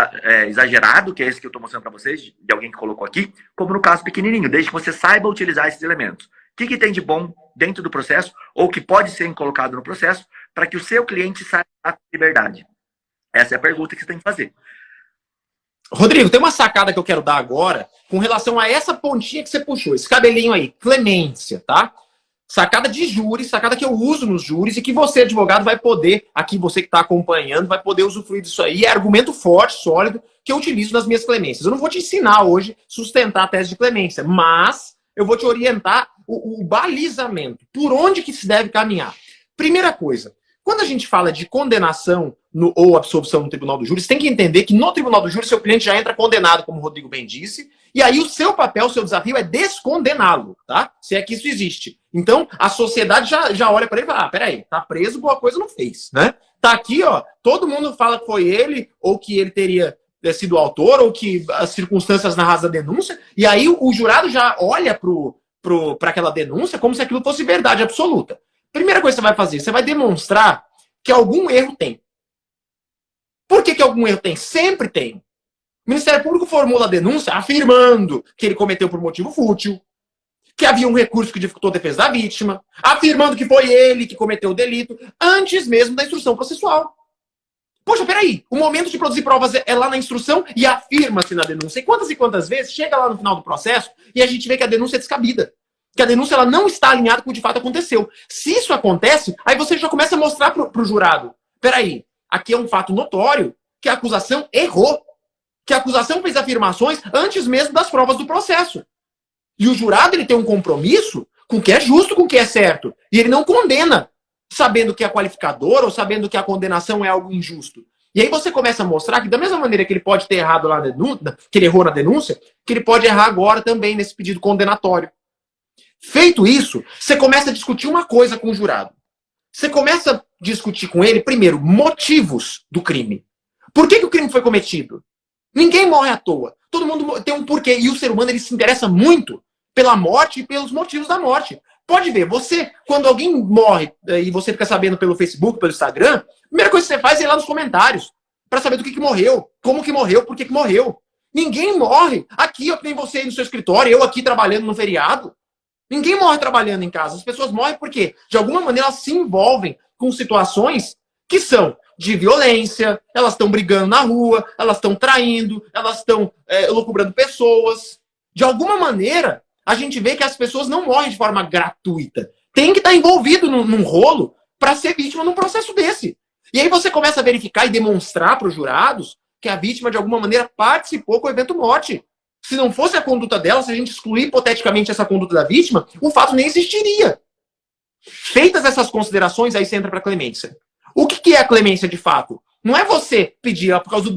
exagerado, que é esse que eu estou mostrando para vocês, de alguém que colocou aqui, como no caso pequenininho, desde que você saiba utilizar esses elementos. O que tem de bom dentro do processo, ou que pode ser colocado no processo, para que o seu cliente saia da liberdade? Essa é a pergunta que você tem que fazer. Rodrigo, tem uma sacada que eu quero dar agora com relação a essa pontinha que você puxou, esse cabelinho aí, clemência, tá? Sacada de júri, sacada que eu uso nos júris e que você, advogado, vai poder, aqui você que está acompanhando, vai poder usufruir disso aí. É argumento forte, sólido, que eu utilizo nas minhas clemências. Eu não vou te ensinar hoje sustentar a tese de clemência, mas eu vou te orientar o balizamento, por onde que se deve caminhar. Primeira coisa, quando a gente fala de condenação ou absolvição no tribunal do júri, você tem que entender que no tribunal do júri seu cliente já entra condenado, como o Rodrigo bem disse, e aí o seu papel, o seu desafio é descondená-lo, tá? Se é que isso existe. Então, a sociedade já olha para ele e fala, peraí, tá preso, boa coisa não fez, né? Tá aqui, ó, todo mundo fala que foi ele, ou que ele teria sido o autor, ou que as circunstâncias narradas da denúncia, e aí o jurado já olha para aquela denúncia como se aquilo fosse verdade absoluta. Primeira coisa que você vai fazer, você vai demonstrar que algum erro tem. Por que algum erro tem? Sempre tem. O Ministério Público formula a denúncia afirmando que ele cometeu por motivo fútil, que havia um recurso que dificultou a defesa da vítima, afirmando que foi ele que cometeu o delito, antes mesmo da instrução processual. Poxa, peraí, o momento de produzir provas é lá na instrução e afirma-se na denúncia. E quantas vezes chega lá no final do processo e a gente vê que a denúncia é descabida. Que a denúncia ela não está alinhada com o que de fato aconteceu. Se isso acontece, aí você já começa a mostrar para o jurado. Peraí, aqui é um fato notório que a acusação errou. Que a acusação fez afirmações antes mesmo das provas do processo. E o jurado ele tem um compromisso com o que é justo, com o que é certo. E ele não condena, sabendo que é qualificador ou sabendo que a condenação é algo injusto. E aí você começa a mostrar que da mesma maneira que ele pode ter errado lá na denúncia, que ele errou na denúncia, que ele pode errar agora também nesse pedido condenatório. Feito isso, você começa a discutir uma coisa com o jurado. Você começa a discutir com ele, primeiro, motivos do crime. Por que o crime foi cometido? Ninguém morre à toa. Todo mundo tem um porquê. E o ser humano ele se interessa muito pela morte e pelos motivos da morte. Pode ver, você, quando alguém morre e você fica sabendo pelo Facebook, pelo Instagram, a primeira coisa que você faz é ir lá nos comentários para saber do que morreu, como que morreu, por que morreu. Ninguém morre aqui, ó, que nem você aí no seu escritório, eu aqui trabalhando no feriado. Ninguém morre trabalhando em casa. As pessoas morrem porque, de alguma maneira, elas se envolvem com situações que são de violência, elas estão brigando na rua, elas estão traindo, elas estão elucubrando pessoas. De alguma maneira, a gente vê que as pessoas não morrem de forma gratuita. Tem que estar envolvido num rolo para ser vítima num processo desse. E aí você começa a verificar e demonstrar para os jurados que a vítima, de alguma maneira, participou com o evento morte. Se não fosse a conduta dela, se a gente excluir hipoteticamente essa conduta da vítima, o fato nem existiria. Feitas essas considerações, aí você entra para a clemência. O que é a clemência de fato? Não é você pedir por causa do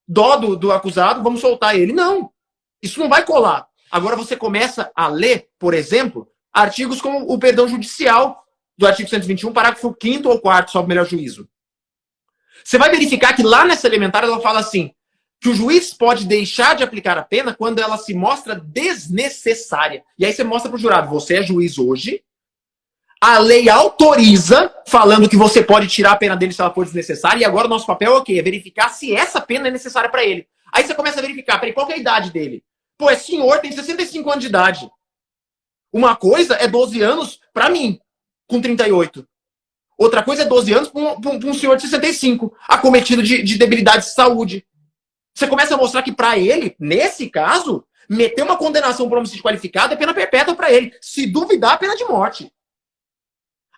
dó do acusado, vamos soltar ele. Não. Isso não vai colar. Agora você começa a ler, por exemplo, artigos como o perdão judicial do artigo 121, parágrafo 5º ou 4º, sob o melhor juízo. Você vai verificar que lá nessa elementar ela fala assim, que o juiz pode deixar de aplicar a pena quando ela se mostra desnecessária. E aí você mostra para o jurado, você é juiz hoje, a lei autoriza, falando que você pode tirar a pena dele se ela for desnecessária, e agora o nosso papel é o quê? É verificar se essa pena é necessária para ele. Aí você começa a verificar, peraí, qual que é a idade dele? Pô, é senhor, tem 65 anos de idade. Uma coisa é 12 anos para mim, com 38. Outra coisa é 12 anos para um senhor de 65, acometido de debilidade de saúde. Você começa a mostrar que para ele, nesse caso, meter uma condenação por homicídio qualificado é pena perpétua para ele. Se duvidar, pena de morte.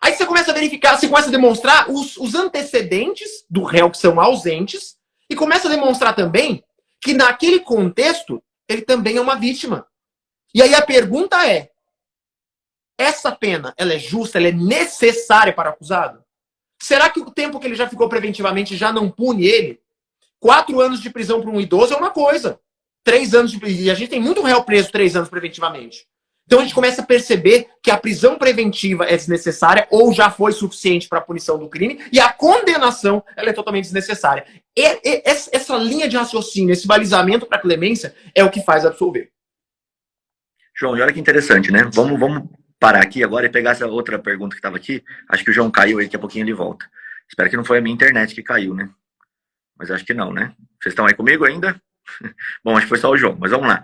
Aí você começa a verificar, você começa a demonstrar os antecedentes do réu que são ausentes e começa a demonstrar também que naquele contexto ele também é uma vítima. E aí a pergunta é, essa pena, ela é justa, ela é necessária para o acusado? Será que o tempo que ele já ficou preventivamente já não pune ele? 4 anos de prisão para um idoso é uma coisa. 3 anos de prisão. E a gente tem muito réu preso 3 anos preventivamente. Então a gente começa a perceber que a prisão preventiva é desnecessária ou já foi suficiente para a punição do crime e a condenação ela é totalmente desnecessária. Essa linha de raciocínio, esse balizamento para clemência é o que faz absolver. João, e olha que interessante, né? Vamos parar aqui agora e pegar essa outra pergunta que estava aqui. Acho que o João caiu aí, daqui a pouquinho ele volta. Espero que não foi a minha internet que caiu, né? Mas acho que não, né? Vocês estão aí comigo ainda? Bom, acho que foi só o João, mas vamos lá.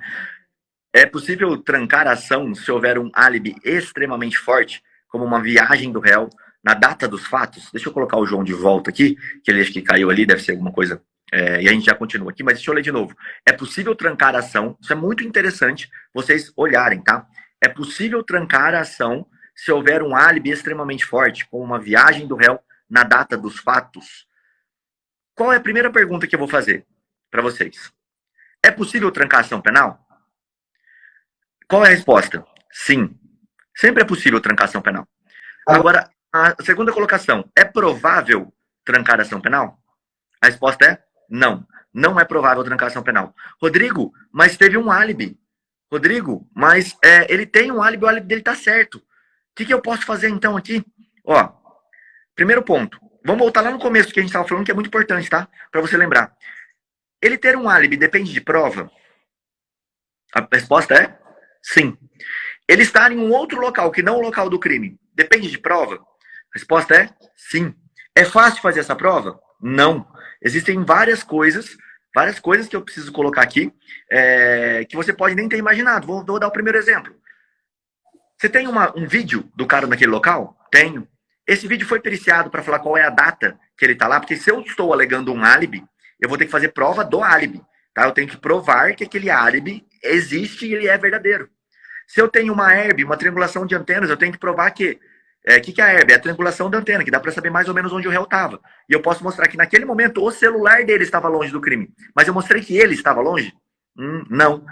É possível trancar a ação se houver um álibi extremamente forte, como uma viagem do réu na data dos fatos? Deixa eu colocar o João de volta aqui, que ele acho que caiu ali, deve ser alguma coisa. E a gente já continua aqui, mas deixa eu ler de novo. É possível trancar a ação, isso é muito interessante vocês olharem, tá? É possível trancar a ação se houver um álibi extremamente forte, como uma viagem do réu na data dos fatos? Qual é a primeira pergunta que eu vou fazer para vocês? É possível trancar a ação penal? Qual é a resposta? Sim. Sempre é possível trancar a ação penal. Agora, a segunda colocação. É provável trancar a ação penal? A resposta é não. Não é provável trancar a ação penal. Rodrigo, mas teve um álibi. Rodrigo, mas ele tem um álibi, o álibi dele tá certo. O que eu posso fazer então aqui? Ó, primeiro ponto. Vamos voltar lá no começo que a gente estava falando, que é muito importante, tá? Para você lembrar. Ele ter um álibi depende de prova? A resposta é sim. Ele estar em um outro local que não o local do crime depende de prova? A resposta é sim. É fácil fazer essa prova? Não. Existem várias coisas que eu preciso colocar aqui, que você pode nem ter imaginado. Vou dar o primeiro exemplo. Você tem um vídeo do cara naquele local? Tenho. Esse vídeo foi periciado para falar qual é a data que ele está lá, porque se eu estou alegando um álibi, eu vou ter que fazer prova do álibi. Tá? Eu tenho que provar que aquele álibi existe e ele é verdadeiro. Se eu tenho uma herb, uma triangulação de antenas, eu tenho que provar que... O que é a herb? É a triangulação da antena, que dá para saber mais ou menos onde o réu estava. E eu posso mostrar que naquele momento o celular dele estava longe do crime. Mas eu mostrei que ele estava longe? Não.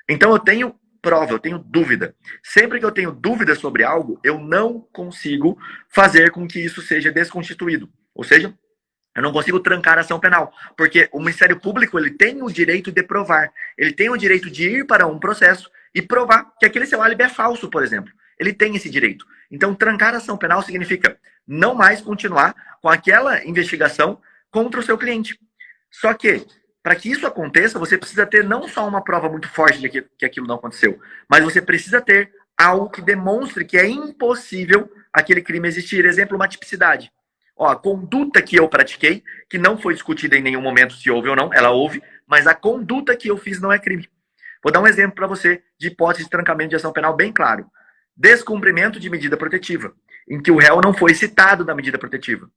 Então eu tenho prova, eu tenho dúvida. Sempre que eu tenho dúvida sobre algo, eu não consigo fazer com que isso seja desconstituído. Ou seja, eu não consigo trancar a ação penal. Porque o Ministério Público ele tem o direito de provar. Ele tem o direito de ir para um processo e provar que aquele seu álibi é falso, por exemplo. Ele tem esse direito. Então, trancar a ação penal significa não mais continuar com aquela investigação contra o seu cliente. Só que, para que isso aconteça, você precisa ter não só uma prova muito forte de que aquilo não aconteceu, mas você precisa ter algo que demonstre que é impossível aquele crime existir. Exemplo, uma tipicidade. Ó, a conduta que eu pratiquei, que não foi discutida em nenhum momento se houve ou não, ela houve, mas a conduta que eu fiz não é crime. Vou dar um exemplo para você de hipótese de trancamento de ação penal bem claro. Descumprimento de medida protetiva, em que o réu não foi citado na medida protetiva.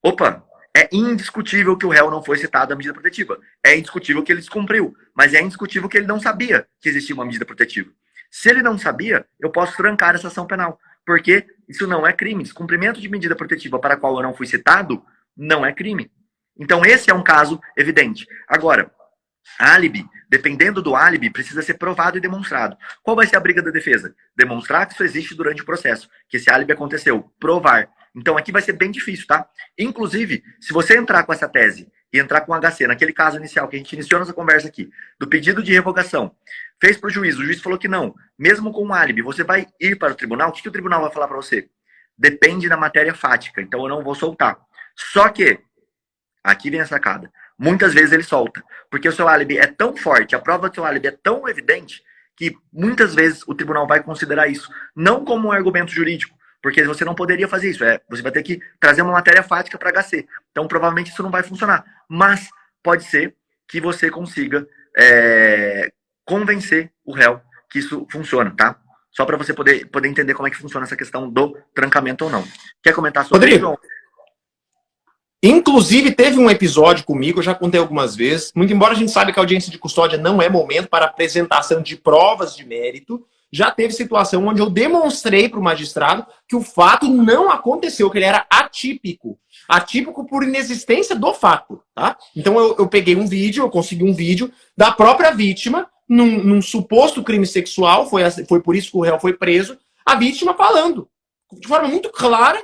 Opa, é indiscutível que o réu não foi citado na medida protetiva. É indiscutível que ele descumpriu, mas é indiscutível que ele não sabia que existia uma medida protetiva. Se ele não sabia, eu posso trancar essa ação penal, porque isso não é crime. Descumprimento de medida protetiva para a qual eu não fui citado, não é crime. Então esse é um caso evidente. Agora, álibi, dependendo do álibi, precisa ser provado e demonstrado. Qual vai ser a briga da defesa? Demonstrar que isso existe durante o processo, que esse álibi aconteceu. Provar. Então aqui vai ser bem difícil, tá? Inclusive, se você entrar com essa tese e entrar com HC, naquele caso inicial que a gente iniciou nossa conversa aqui, do pedido de revogação, fez para o juiz falou que não, mesmo com um álibi, você vai ir para o tribunal, o que o tribunal vai falar para você? Depende da matéria fática, então eu não vou soltar. Só que, aqui vem a sacada, muitas vezes ele solta, porque o seu álibi é tão forte, a prova do seu álibi é tão evidente, que muitas vezes o tribunal vai considerar isso, não como um argumento jurídico, porque você não poderia fazer isso, você vai ter que trazer uma matéria fática para HC, então provavelmente isso não vai funcionar, mas pode ser que você consiga convencer o réu que isso funciona, tá? Só para você poder entender como é que funciona essa questão do trancamento ou não. Quer comentar sobre isso, João? Inclusive, teve um episódio comigo, eu já contei algumas vezes, muito embora a gente saiba que a audiência de custódia não é momento para apresentação de provas de mérito, já teve situação onde eu demonstrei para o magistrado que o fato não aconteceu, que ele era atípico. Atípico por inexistência do fato, tá? Então eu peguei um vídeo, eu consegui um vídeo da própria vítima, num suposto crime sexual, foi por isso que o réu foi preso, a vítima falando, de forma muito clara,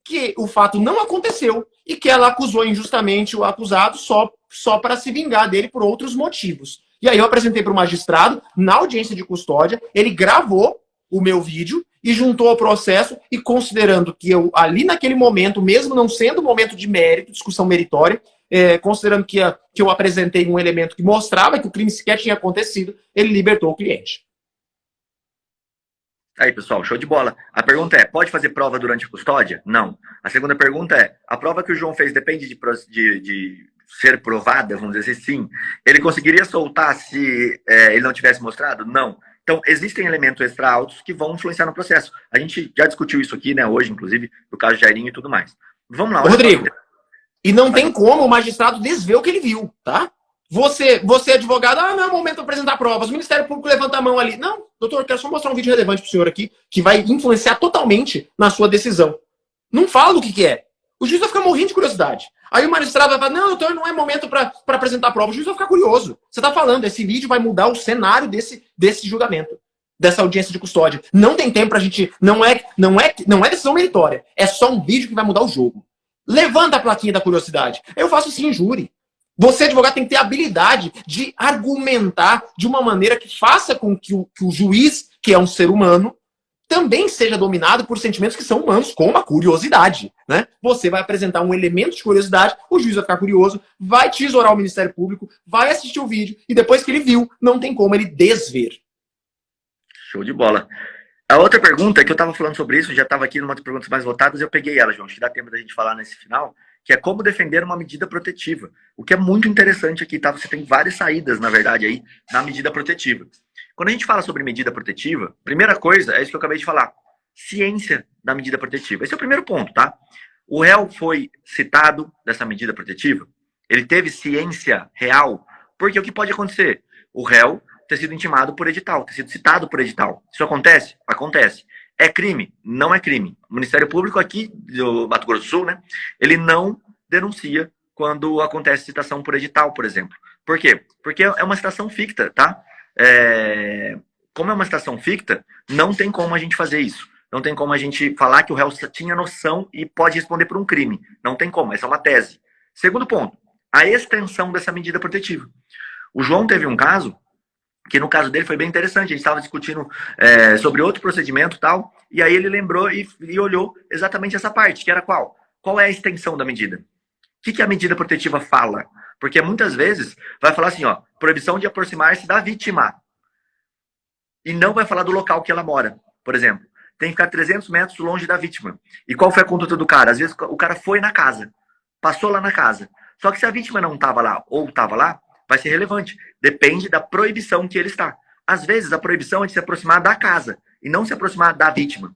que o fato não aconteceu e que ela acusou injustamente o acusado só para se vingar dele por outros motivos. E aí eu apresentei para o magistrado, na audiência de custódia, ele gravou o meu vídeo e juntou ao processo e considerando que eu, ali naquele momento, mesmo não sendo momento de mérito, discussão meritória, considerando que eu apresentei um elemento que mostrava que o crime sequer tinha acontecido, ele libertou o cliente. Aí, pessoal, show de bola. A pergunta é, pode fazer prova durante a custódia? Não. A segunda pergunta é, a prova que o João fez depende de ser provada, vamos dizer assim, sim. Ele conseguiria soltar se ele não tivesse mostrado? Não. Então, existem elementos extra-autos que vão influenciar no processo. A gente já discutiu isso aqui, né, hoje, inclusive, do caso de Jairinho e tudo mais. Vamos lá. Rodrigo, e não tem como o magistrado desver o que ele viu, tá? Você é advogado, não é o momento de apresentar provas. O Ministério Público levanta a mão ali. Não, doutor, eu quero só mostrar um vídeo relevante pro senhor aqui, que vai influenciar totalmente na sua decisão. Não fala do que é. O juiz vai ficar morrendo de curiosidade. Aí o magistrado vai falar, não, doutor, não é momento para apresentar prova. O juiz vai ficar curioso. Você tá falando, esse vídeo vai mudar o cenário desse julgamento, dessa audiência de custódia. Não tem tempo pra gente... Não é decisão meritória. É só um vídeo que vai mudar o jogo. Levanta a plaquinha da curiosidade. Eu faço assim em júri. Você, advogado, tem que ter a habilidade de argumentar de uma maneira que faça com que o juiz, que é um ser humano, também seja dominado por sentimentos que são humanos, como a curiosidade, né? Você vai apresentar um elemento de curiosidade, o juiz vai ficar curioso, vai tesourar o Ministério Público, vai assistir o vídeo, e depois que ele viu, não tem como ele desver. Show de bola. A outra pergunta, que eu estava falando sobre isso, já estava aqui numa das perguntas mais votadas, eu peguei ela, João, acho que dá tempo da gente falar nesse final, que é como defender uma medida protetiva. O que é muito interessante aqui, tá? Você tem várias saídas, na verdade, aí, na medida protetiva. Quando a gente fala sobre medida protetiva, primeira coisa é isso que eu acabei de falar. Ciência da medida protetiva. Esse é o primeiro ponto, tá? O réu foi citado dessa medida protetiva, ele teve ciência real, porque o que pode acontecer? O réu ter sido intimado por edital, ter sido citado por edital. Isso acontece? Acontece. É crime? Não é crime. O Ministério Público aqui do Mato Grosso do Sul, né? Ele não denuncia quando acontece citação por edital, por exemplo. Por quê? Porque é uma citação ficta, tá? Como é uma citação ficta, não tem como a gente fazer isso. Não tem como a gente falar que o réu tinha noção e pode responder por um crime. Não tem como, essa é uma tese. Segundo ponto, a extensão dessa medida protetiva. O João teve um caso que no caso dele foi bem interessante, a gente estava discutindo sobre outro procedimento e tal, e aí ele lembrou e olhou exatamente essa parte, que era qual? Qual é a extensão da medida? O que a medida protetiva fala? Porque muitas vezes vai falar assim, ó, proibição de aproximar-se da vítima, e não vai falar do local que ela mora, por exemplo. Tem que ficar 300 metros longe da vítima. E qual foi a conduta do cara? Às vezes o cara foi na casa, passou lá na casa, só que se a vítima não estava lá ou estava lá, vai ser relevante. Depende da proibição que ele está. Às vezes, a proibição é de se aproximar da casa e não se aproximar da vítima.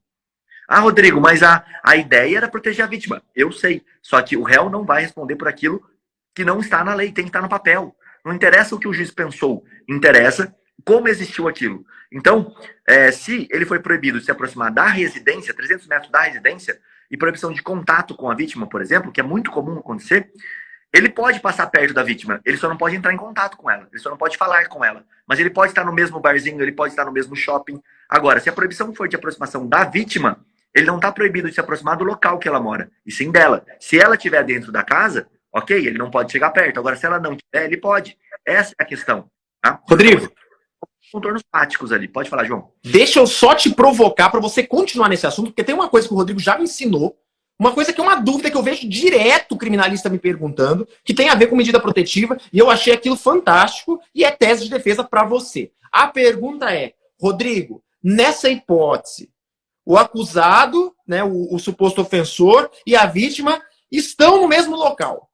Ah, Rodrigo, mas a ideia era proteger a vítima. Eu sei. Só que o réu não vai responder por aquilo que não está na lei, tem que estar no papel. Não interessa o que o juiz pensou, interessa como existiu aquilo. Então, se ele foi proibido de se aproximar da residência, 300 metros da residência, e proibição de contato com a vítima, por exemplo, que é muito comum acontecer, ele pode passar perto da vítima, ele só não pode entrar em contato com ela, ele só não pode falar com ela. Mas ele pode estar no mesmo barzinho, ele pode estar no mesmo shopping. Agora, se a proibição for de aproximação da vítima, ele não está proibido de se aproximar do local que ela mora, e sim dela. Se ela estiver dentro da casa, ok, ele não pode chegar perto. Agora, se ela não estiver, ele pode. Essa é a questão. Tá? Rodrigo, contornos práticos ali. Pode falar, João. Deixa eu só te provocar para você continuar nesse assunto, porque tem uma coisa que o Rodrigo já me ensinou, uma coisa que é uma dúvida que eu vejo direto o criminalista me perguntando, que tem a ver com medida protetiva, e eu achei aquilo fantástico e é tese de defesa para você. A pergunta é, Rodrigo, nessa hipótese, o acusado, né, o suposto ofensor e a vítima estão no mesmo local.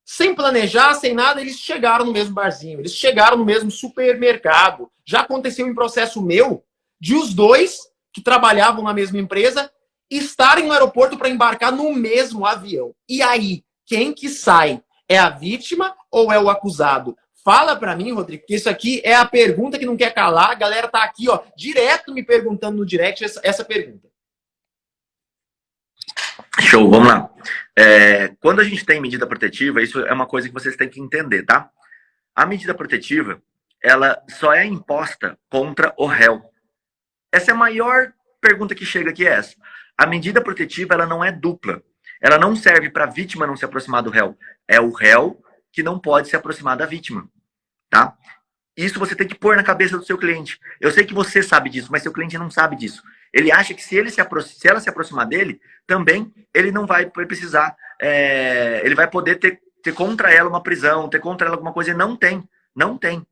Sem planejar, sem nada, eles chegaram no mesmo barzinho, eles chegaram no mesmo supermercado. Já aconteceu em processo meu de os dois que trabalhavam na mesma empresa estarem no aeroporto para embarcar no mesmo avião. E aí, quem que sai? É a vítima ou é o acusado? Fala para mim, Rodrigo, que isso aqui é a pergunta que não quer calar. A galera tá aqui, ó, direto me perguntando no direct essa pergunta. Show, vamos lá. Quando a gente tem medida protetiva, isso é uma coisa que vocês têm que entender, tá? A medida protetiva, ela só é imposta contra o réu. Essa é a maior pergunta que chega aqui, é essa. A medida protetiva, ela não é dupla. Ela não serve para a vítima não se aproximar do réu. É o réu que não pode se aproximar da vítima, tá? Isso você tem que pôr na cabeça do seu cliente. Eu sei que você sabe disso, mas seu cliente não sabe disso. Ele acha que se ela se aproximar dele, também ele não vai precisar, ele vai poder ter contra ela uma prisão, ter contra ela alguma coisa. E não tem. Não tem.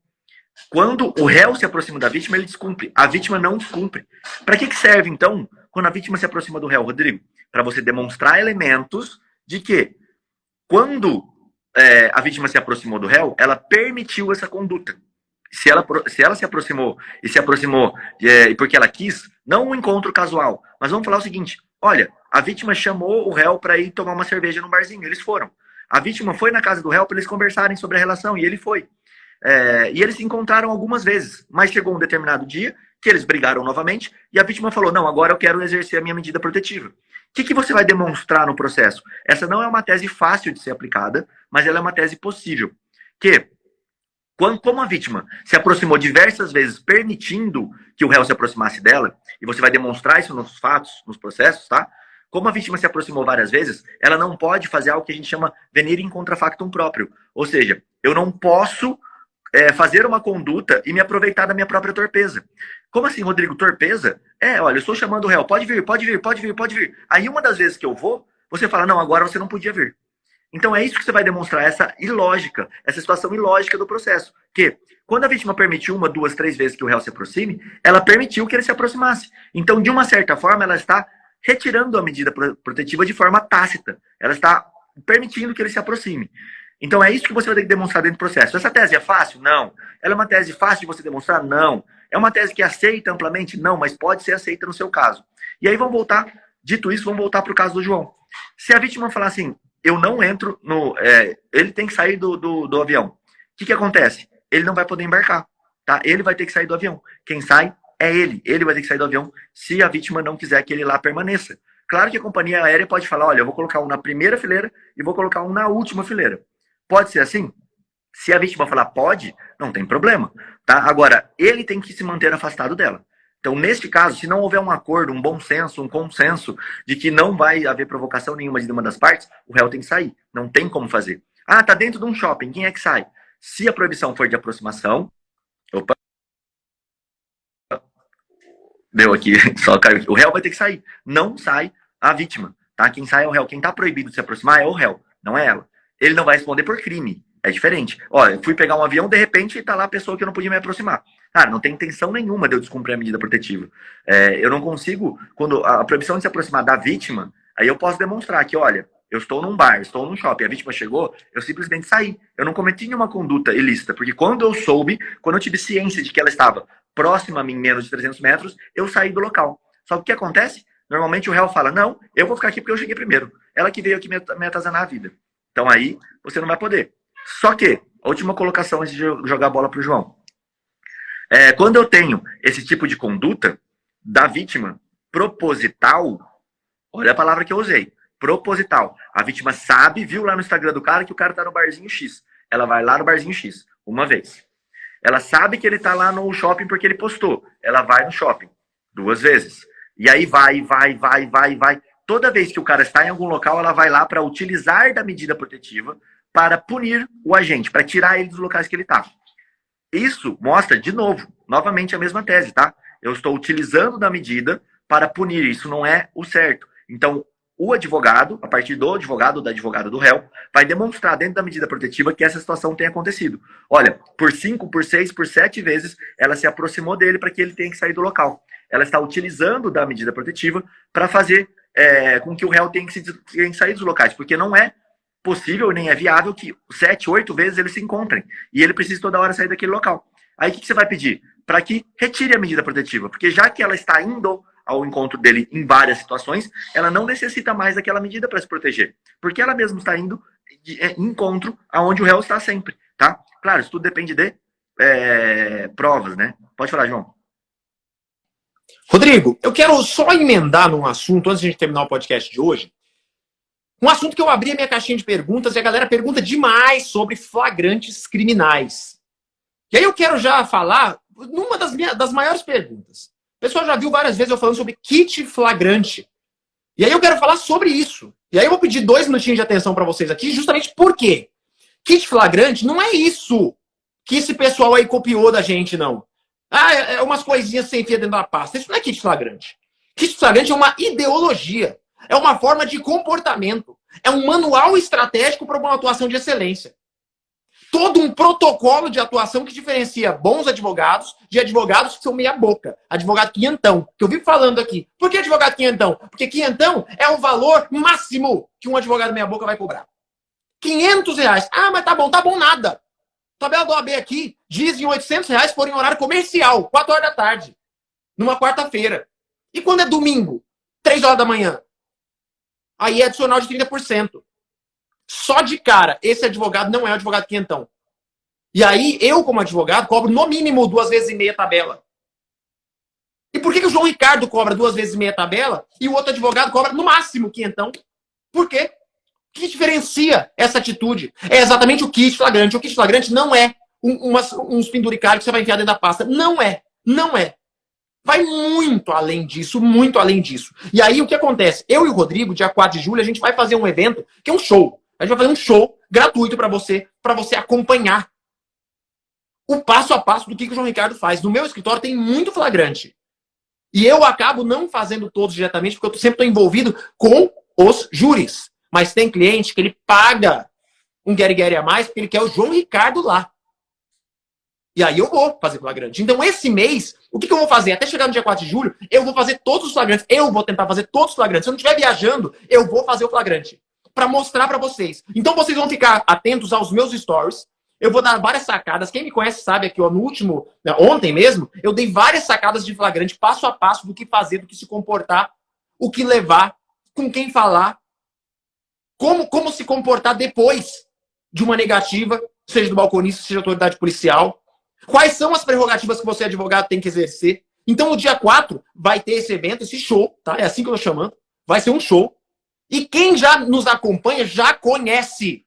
Quando o réu se aproxima da vítima, ele descumpre. A vítima não descumpre. Para que serve, então, quando a vítima se aproxima do réu, Rodrigo? Para você demonstrar elementos de que, quando a vítima se aproximou do réu, ela permitiu essa conduta. Se ela se aproximou porque ela quis, não um encontro casual. Mas vamos falar o seguinte: olha, a vítima chamou o réu para ir tomar uma cerveja num barzinho. Eles foram. A vítima foi na casa do réu para eles conversarem sobre a relação, e ele foi. E eles se encontraram algumas vezes, mas chegou um determinado dia que eles brigaram novamente e a vítima falou: não, agora eu quero exercer a minha medida protetiva. O que você vai demonstrar no processo? Essa não é uma tese fácil de ser aplicada, mas ela é uma tese possível. Como a vítima se aproximou diversas vezes permitindo que o réu se aproximasse dela, e você vai demonstrar isso nos fatos, nos processos, tá? Como a vítima se aproximou várias vezes, ela não pode fazer algo que a gente chama venire in contra factum próprio. Ou seja, eu não posso fazer uma conduta e me aproveitar da minha própria torpeza. Como assim, Rodrigo? Torpeza? Olha, eu estou chamando o réu, pode vir, pode vir, pode vir, pode vir. Aí uma das vezes que eu vou, você fala: não, agora você não podia vir. Então é isso que você vai demonstrar, essa ilógica, essa situação ilógica do processo. Que quando a vítima permitiu 1, 2, 3 vezes que o réu se aproxime, ela permitiu que ele se aproximasse. Então, de uma certa forma, ela está retirando a medida protetiva de forma tácita. Ela está permitindo que ele se aproxime. Então é isso que você vai ter que demonstrar dentro do processo. Essa tese é fácil? Não. Ela é uma tese fácil de você demonstrar? Não. É uma tese que aceita amplamente? Não, mas pode ser aceita no seu caso. E aí dito isso, vamos voltar para o caso do João. Se a vítima falar assim: eu não entro no... ele tem que sair do avião. O que acontece? Ele não vai poder embarcar. Tá? Ele vai ter que sair do avião. Quem sai é ele. Ele vai ter que sair do avião se a vítima não quiser que ele lá permaneça. Claro que a companhia aérea pode falar: olha, eu vou colocar um na primeira fileira e vou colocar um na última fileira. Pode ser assim? Se a vítima falar pode, não tem problema. Tá? Agora, ele tem que se manter afastado dela. Então, neste caso, se não houver um acordo, um bom senso, um consenso de que não vai haver provocação nenhuma de nenhuma das partes, o réu tem que sair. Não tem como fazer. Ah, tá dentro de um shopping, quem é que sai? Se a proibição for de aproximação... Opa! Deu aqui, só caiu. O réu vai ter que sair. Não sai a vítima. Tá? Quem sai é o réu. Quem tá proibido de se aproximar é o réu, não é ela. Ele não vai responder por crime. É diferente. Olha, eu fui pegar um avião, de repente tá lá a pessoa que eu não podia me aproximar. Cara, não tem intenção nenhuma de eu descumprir a medida protetiva. Eu não consigo, quando a proibição de se aproximar da vítima, aí eu posso demonstrar que, olha, eu estou num bar, estou num shopping, a vítima chegou, eu simplesmente saí. Eu não cometi nenhuma conduta ilícita, porque quando eu tive ciência de que ela estava próxima a mim, menos de 300 metros, eu saí do local. Só que o que acontece? Normalmente o réu fala: não, eu vou ficar aqui porque eu cheguei primeiro. Ela que veio aqui me atazanar a vida. Então aí você não vai poder. Só que, a última colocação antes de jogar a bola para o João. Quando eu tenho esse tipo de conduta da vítima proposital, olha a palavra que eu usei, proposital. A vítima sabe, viu lá no Instagram do cara que o cara tá no barzinho X. Ela vai lá no barzinho X, uma vez. Ela sabe que ele tá lá no shopping porque ele postou. Ela vai no shopping, 2 vezes. E aí vai. Toda vez que o cara está em algum local, ela vai lá para utilizar da medida protetiva para punir o agente, para tirar ele dos locais que ele está. Isso mostra, novamente a mesma tese, tá? Eu estou utilizando da medida para punir, isso não é o certo. Então, o advogado, a partir do advogado ou da advogada do réu, vai demonstrar dentro da medida protetiva que essa situação tenha acontecido. Olha, por 5, por 6, por 7 vezes, ela se aproximou dele para que ele tenha que sair do local. Ela está utilizando da medida protetiva para fazer com que o réu tenha que sair dos locais, porque não é possível nem é viável que 7, 8 vezes eles se encontrem e ele precisa toda hora sair daquele local. Aí o que você vai pedir? Para que retire a medida protetiva, porque já que ela está indo ao encontro dele em várias situações, ela não necessita mais daquela medida para se proteger, porque ela mesma está indo de encontro aonde o réu está sempre, tá? Claro, isso tudo depende de provas, né? Pode falar, João. Rodrigo, eu quero só emendar num assunto, antes de a gente terminar o podcast de hoje, um assunto que eu abri a minha caixinha de perguntas e a galera pergunta demais sobre flagrantes criminais. E aí eu quero já falar numa das maiores perguntas. O pessoal já viu várias vezes eu falando sobre kit flagrante. E aí eu quero falar sobre isso. E aí eu vou pedir 2 minutinhos de atenção para vocês aqui, justamente por quê? Kit flagrante não é isso que esse pessoal aí copiou da gente, não. Ah, é umas coisinhas sem fia dentro da pasta. Isso não é kit flagrante. Kit flagrante é uma ideologia. É uma forma de comportamento. É um manual estratégico para uma atuação de excelência. Todo um protocolo de atuação que diferencia bons advogados de advogados que são meia boca. Advogado quinhentão, que eu vivo falando aqui. Por que advogado quinhentão? Porque quinhentão é o valor máximo que um advogado meia boca vai cobrar. R$500. Ah, mas tá bom nada. Tabela do OAB aqui diz em R$800 por em horário comercial, 4 horas da tarde, numa quarta-feira. E quando é domingo, 3 horas da manhã? Aí é adicional de 30%. Só de cara, esse advogado não é um advogado quinhentão. E aí, eu, como advogado, cobro no mínimo 2,5 vezes tabela. E por que o João Ricardo cobra 2,5 vezes tabela e o outro advogado cobra no máximo quinhentão? Por quê? O que diferencia essa atitude? É exatamente o kit flagrante. O kit flagrante não é uns penduricários que você vai enfiar dentro da pasta. Não é. Não é. Vai muito além disso, muito além disso. E aí, o que acontece? Eu e o Rodrigo, dia 4 de julho, a gente vai fazer um evento que é um show. A gente vai fazer um show gratuito para você acompanhar o passo a passo do que o João Ricardo faz. No meu escritório tem muito flagrante. E eu acabo não fazendo todos diretamente, porque eu sempre estou envolvido com os júris. Mas tem cliente que ele paga um guerre a mais porque ele quer o João Ricardo lá. E aí eu vou fazer flagrante. Então, esse mês, o que eu vou fazer? Até chegar no dia 4 de julho, eu vou fazer todos os flagrantes. Eu vou tentar fazer todos os flagrantes. Se eu não estiver viajando, eu vou fazer o flagrante. Para mostrar para vocês. Então, vocês vão ficar atentos aos meus stories. Eu vou dar várias sacadas. Quem me conhece sabe aqui, ó, no último, ontem mesmo, eu dei várias sacadas de flagrante, passo a passo, do que fazer, do que se comportar, o que levar, com quem falar, como se comportar depois de uma negativa, seja do balconista, seja autoridade policial. Quais são as prerrogativas que você, advogado, tem que exercer. Então, no dia 4, vai ter esse evento, esse show, tá? É assim que eu tô chamando. Vai ser um show. E quem já nos acompanha já conhece.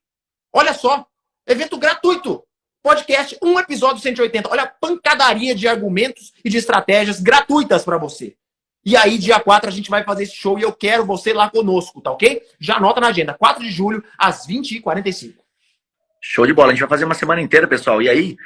Olha só, evento gratuito. Podcast, um episódio 180. Olha a pancadaria de argumentos e de estratégias gratuitas para você. E aí, dia 4, a gente vai fazer esse show e eu quero você lá conosco, tá ok? Já anota na agenda, 4 de julho, às 20h45. Show de bola. A gente vai fazer uma semana inteira, pessoal. E aí,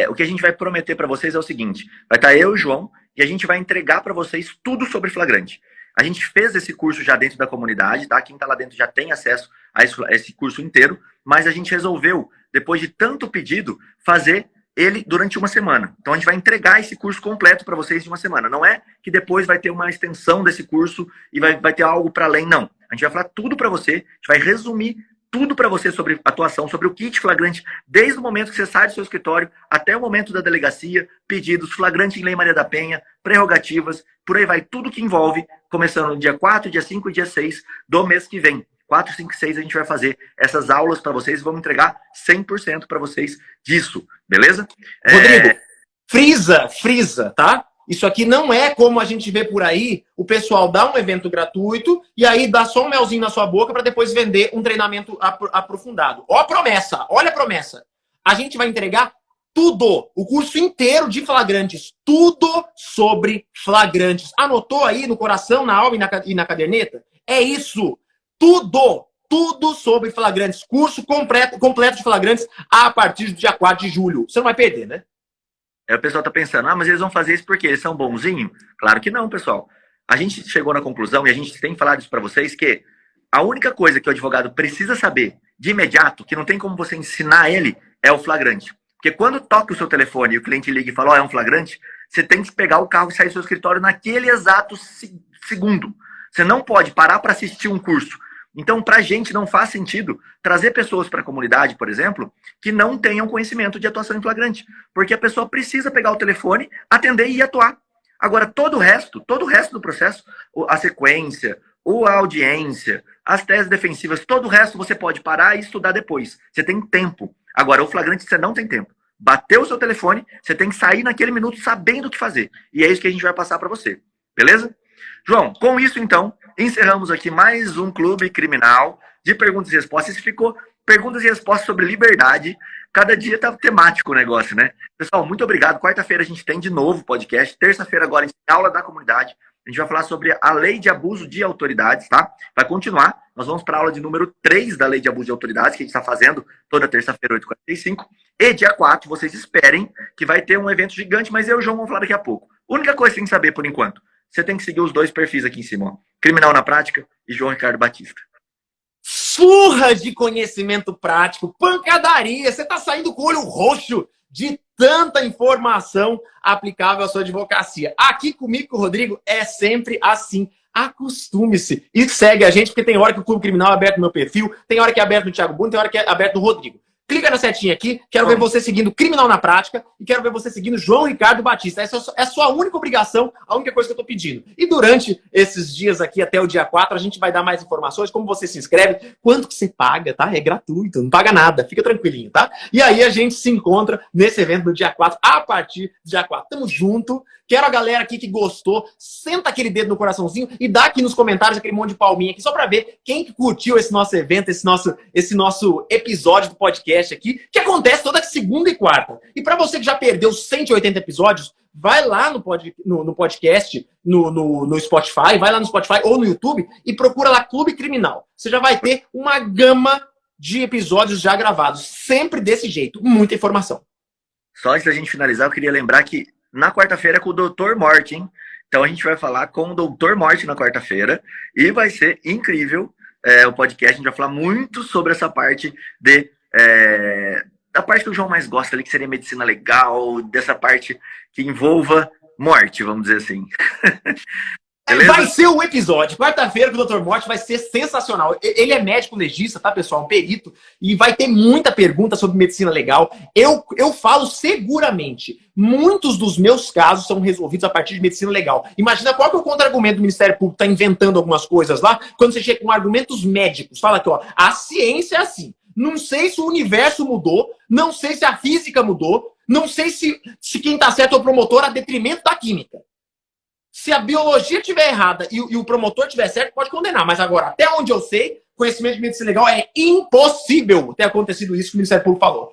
o que a gente vai prometer para vocês é o seguinte. Vai estar eu e o João e a gente vai entregar para vocês tudo sobre flagrante. A gente fez esse curso já dentro da comunidade, tá? Quem tá lá dentro já tem acesso a esse curso inteiro, mas a gente resolveu, depois de tanto pedido, fazer ele durante uma semana. Então a gente vai entregar esse curso completo para vocês de uma semana. Não é que depois vai ter uma extensão desse curso e vai ter algo para além, não. A gente vai falar tudo para você, a gente vai resumir tudo para você sobre atuação, sobre o kit flagrante, desde o momento que você sai do seu escritório até o momento da delegacia, pedidos, flagrante em Lei Maria da Penha, prerrogativas, por aí vai, tudo que envolve, começando no dia 4, dia 5 e dia 6 do mês que vem. 4, 5 e 6 a gente vai fazer essas aulas para vocês e vamos entregar 100% para vocês disso, beleza? Rodrigo, frisa, tá? Isso aqui não é como a gente vê por aí, o pessoal dá um evento gratuito e aí dá só um melzinho na sua boca para depois vender um treinamento aprofundado. Ó a promessa, olha a promessa. A gente vai entregar tudo, o curso inteiro de flagrantes, tudo sobre flagrantes. Anotou aí no coração, na alma e na caderneta? É isso, tudo sobre flagrantes. Curso completo de flagrantes a partir do dia 4 de julho. Você não vai perder, né? Aí o pessoal tá pensando, mas eles vão fazer isso porque eles são bonzinhos? Claro que não, pessoal. A gente chegou na conclusão, e a gente tem falado isso para vocês, que a única coisa que o advogado precisa saber de imediato, que não tem como você ensinar ele, é o flagrante. Porque quando toca o seu telefone e o cliente liga e fala, é um flagrante, você tem que pegar o carro e sair do seu escritório naquele exato segundo. Você não pode parar para assistir um curso. Então, para a gente não faz sentido trazer pessoas para a comunidade, por exemplo, que não tenham conhecimento de atuação em flagrante. Porque a pessoa precisa pegar o telefone, atender e atuar. Agora, todo o resto do processo, a sequência, a audiência, as teses defensivas, todo o resto você pode parar e estudar depois. Você tem tempo. Agora, o flagrante você não tem tempo. Bateu o seu telefone, você tem que sair naquele minuto sabendo o que fazer. E é isso que a gente vai passar para você. Beleza? João, com isso, então, encerramos aqui mais um Clube Criminal de perguntas e respostas. Esse ficou perguntas e respostas sobre liberdade. Cada dia tá temático o negócio, né? Pessoal, muito obrigado. Quarta-feira a gente tem de novo podcast. Terça-feira agora a gente tem aula da comunidade. A gente vai falar sobre a lei de abuso de autoridades, tá? Vai continuar. Nós vamos para a aula de número 3 da lei de abuso de autoridades, que a gente está fazendo toda terça-feira, 8h45. E dia 4, vocês esperem que vai ter um evento gigante, mas eu e o João vamos falar daqui a pouco. A única coisa que você tem que saber por enquanto, você tem que seguir os 2 perfis aqui em cima, ó. Criminal na Prática e João Ricardo Batista. Surra de conhecimento prático, pancadaria, você tá saindo com o olho roxo de tanta informação aplicável à sua advocacia. Aqui comigo, com o Rodrigo, é sempre assim. Acostume-se e segue a gente, porque tem hora que o Clube Criminal é aberto no meu perfil, tem hora que é aberto no Thiago Bruno, tem hora que é aberto no Rodrigo. Clica na setinha aqui, quero ver você seguindo Criminal na Prática e quero ver você seguindo João Ricardo Batista. Essa é a sua única obrigação, a única coisa que eu tô pedindo. E durante esses dias aqui, até o dia 4, a gente vai dar mais informações, como você se inscreve, quanto que você paga, tá? É gratuito, não paga nada, fica tranquilinho, tá? E aí a gente se encontra nesse evento no dia 4, a partir do dia 4. Tamo junto. Quero a galera aqui que gostou, senta aquele dedo no coraçãozinho e dá aqui nos comentários aquele monte de palminha aqui, só pra ver quem que curtiu esse nosso evento, esse nosso episódio do podcast aqui, que acontece toda segunda e quarta. E pra você que já perdeu 180 episódios, vai lá no podcast, no Spotify, vai lá no Spotify ou no YouTube e procura lá Clube Criminal. Você já vai ter uma gama de episódios já gravados, sempre desse jeito, muita informação. Só antes da gente finalizar, eu queria lembrar que na quarta-feira é com o Dr. Morte, hein? Então a gente vai falar com o Dr. Morte na quarta-feira e vai ser incrível o podcast. A gente vai falar muito sobre essa parte da parte que o João mais gosta ali, que seria medicina legal, dessa parte que envolva morte, vamos dizer assim. Beleza? Vai ser o episódio. Quarta-feira com o Dr. Morte vai ser sensacional. Ele é médico legista, tá, pessoal? Um perito. E vai ter muita pergunta sobre medicina legal. Eu falo seguramente. Muitos dos meus casos são resolvidos a partir de medicina legal. Imagina qual que é o contra-argumento do Ministério Público, tá inventando algumas coisas lá, quando você chega com argumentos médicos. Fala aqui, ó, a ciência é assim. Não sei se o universo mudou, não sei se a física mudou, não sei se quem tá certo é o promotor a detrimento da química. Se a biologia estiver errada e o promotor estiver certo, pode condenar. Mas agora, até onde eu sei, conhecimento de medicina legal é impossível ter acontecido isso que o Ministério Público falou.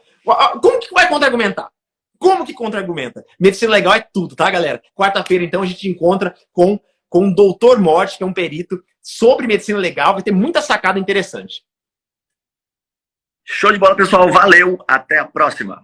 Como que vai contra-argumentar? Como que contra-argumenta? Medicina legal é tudo, tá, galera? Quarta-feira, então, a gente encontra com o Dr. Morte, que é um perito sobre medicina legal. Vai ter muita sacada interessante. Show de bola, pessoal. Valeu. Até a próxima.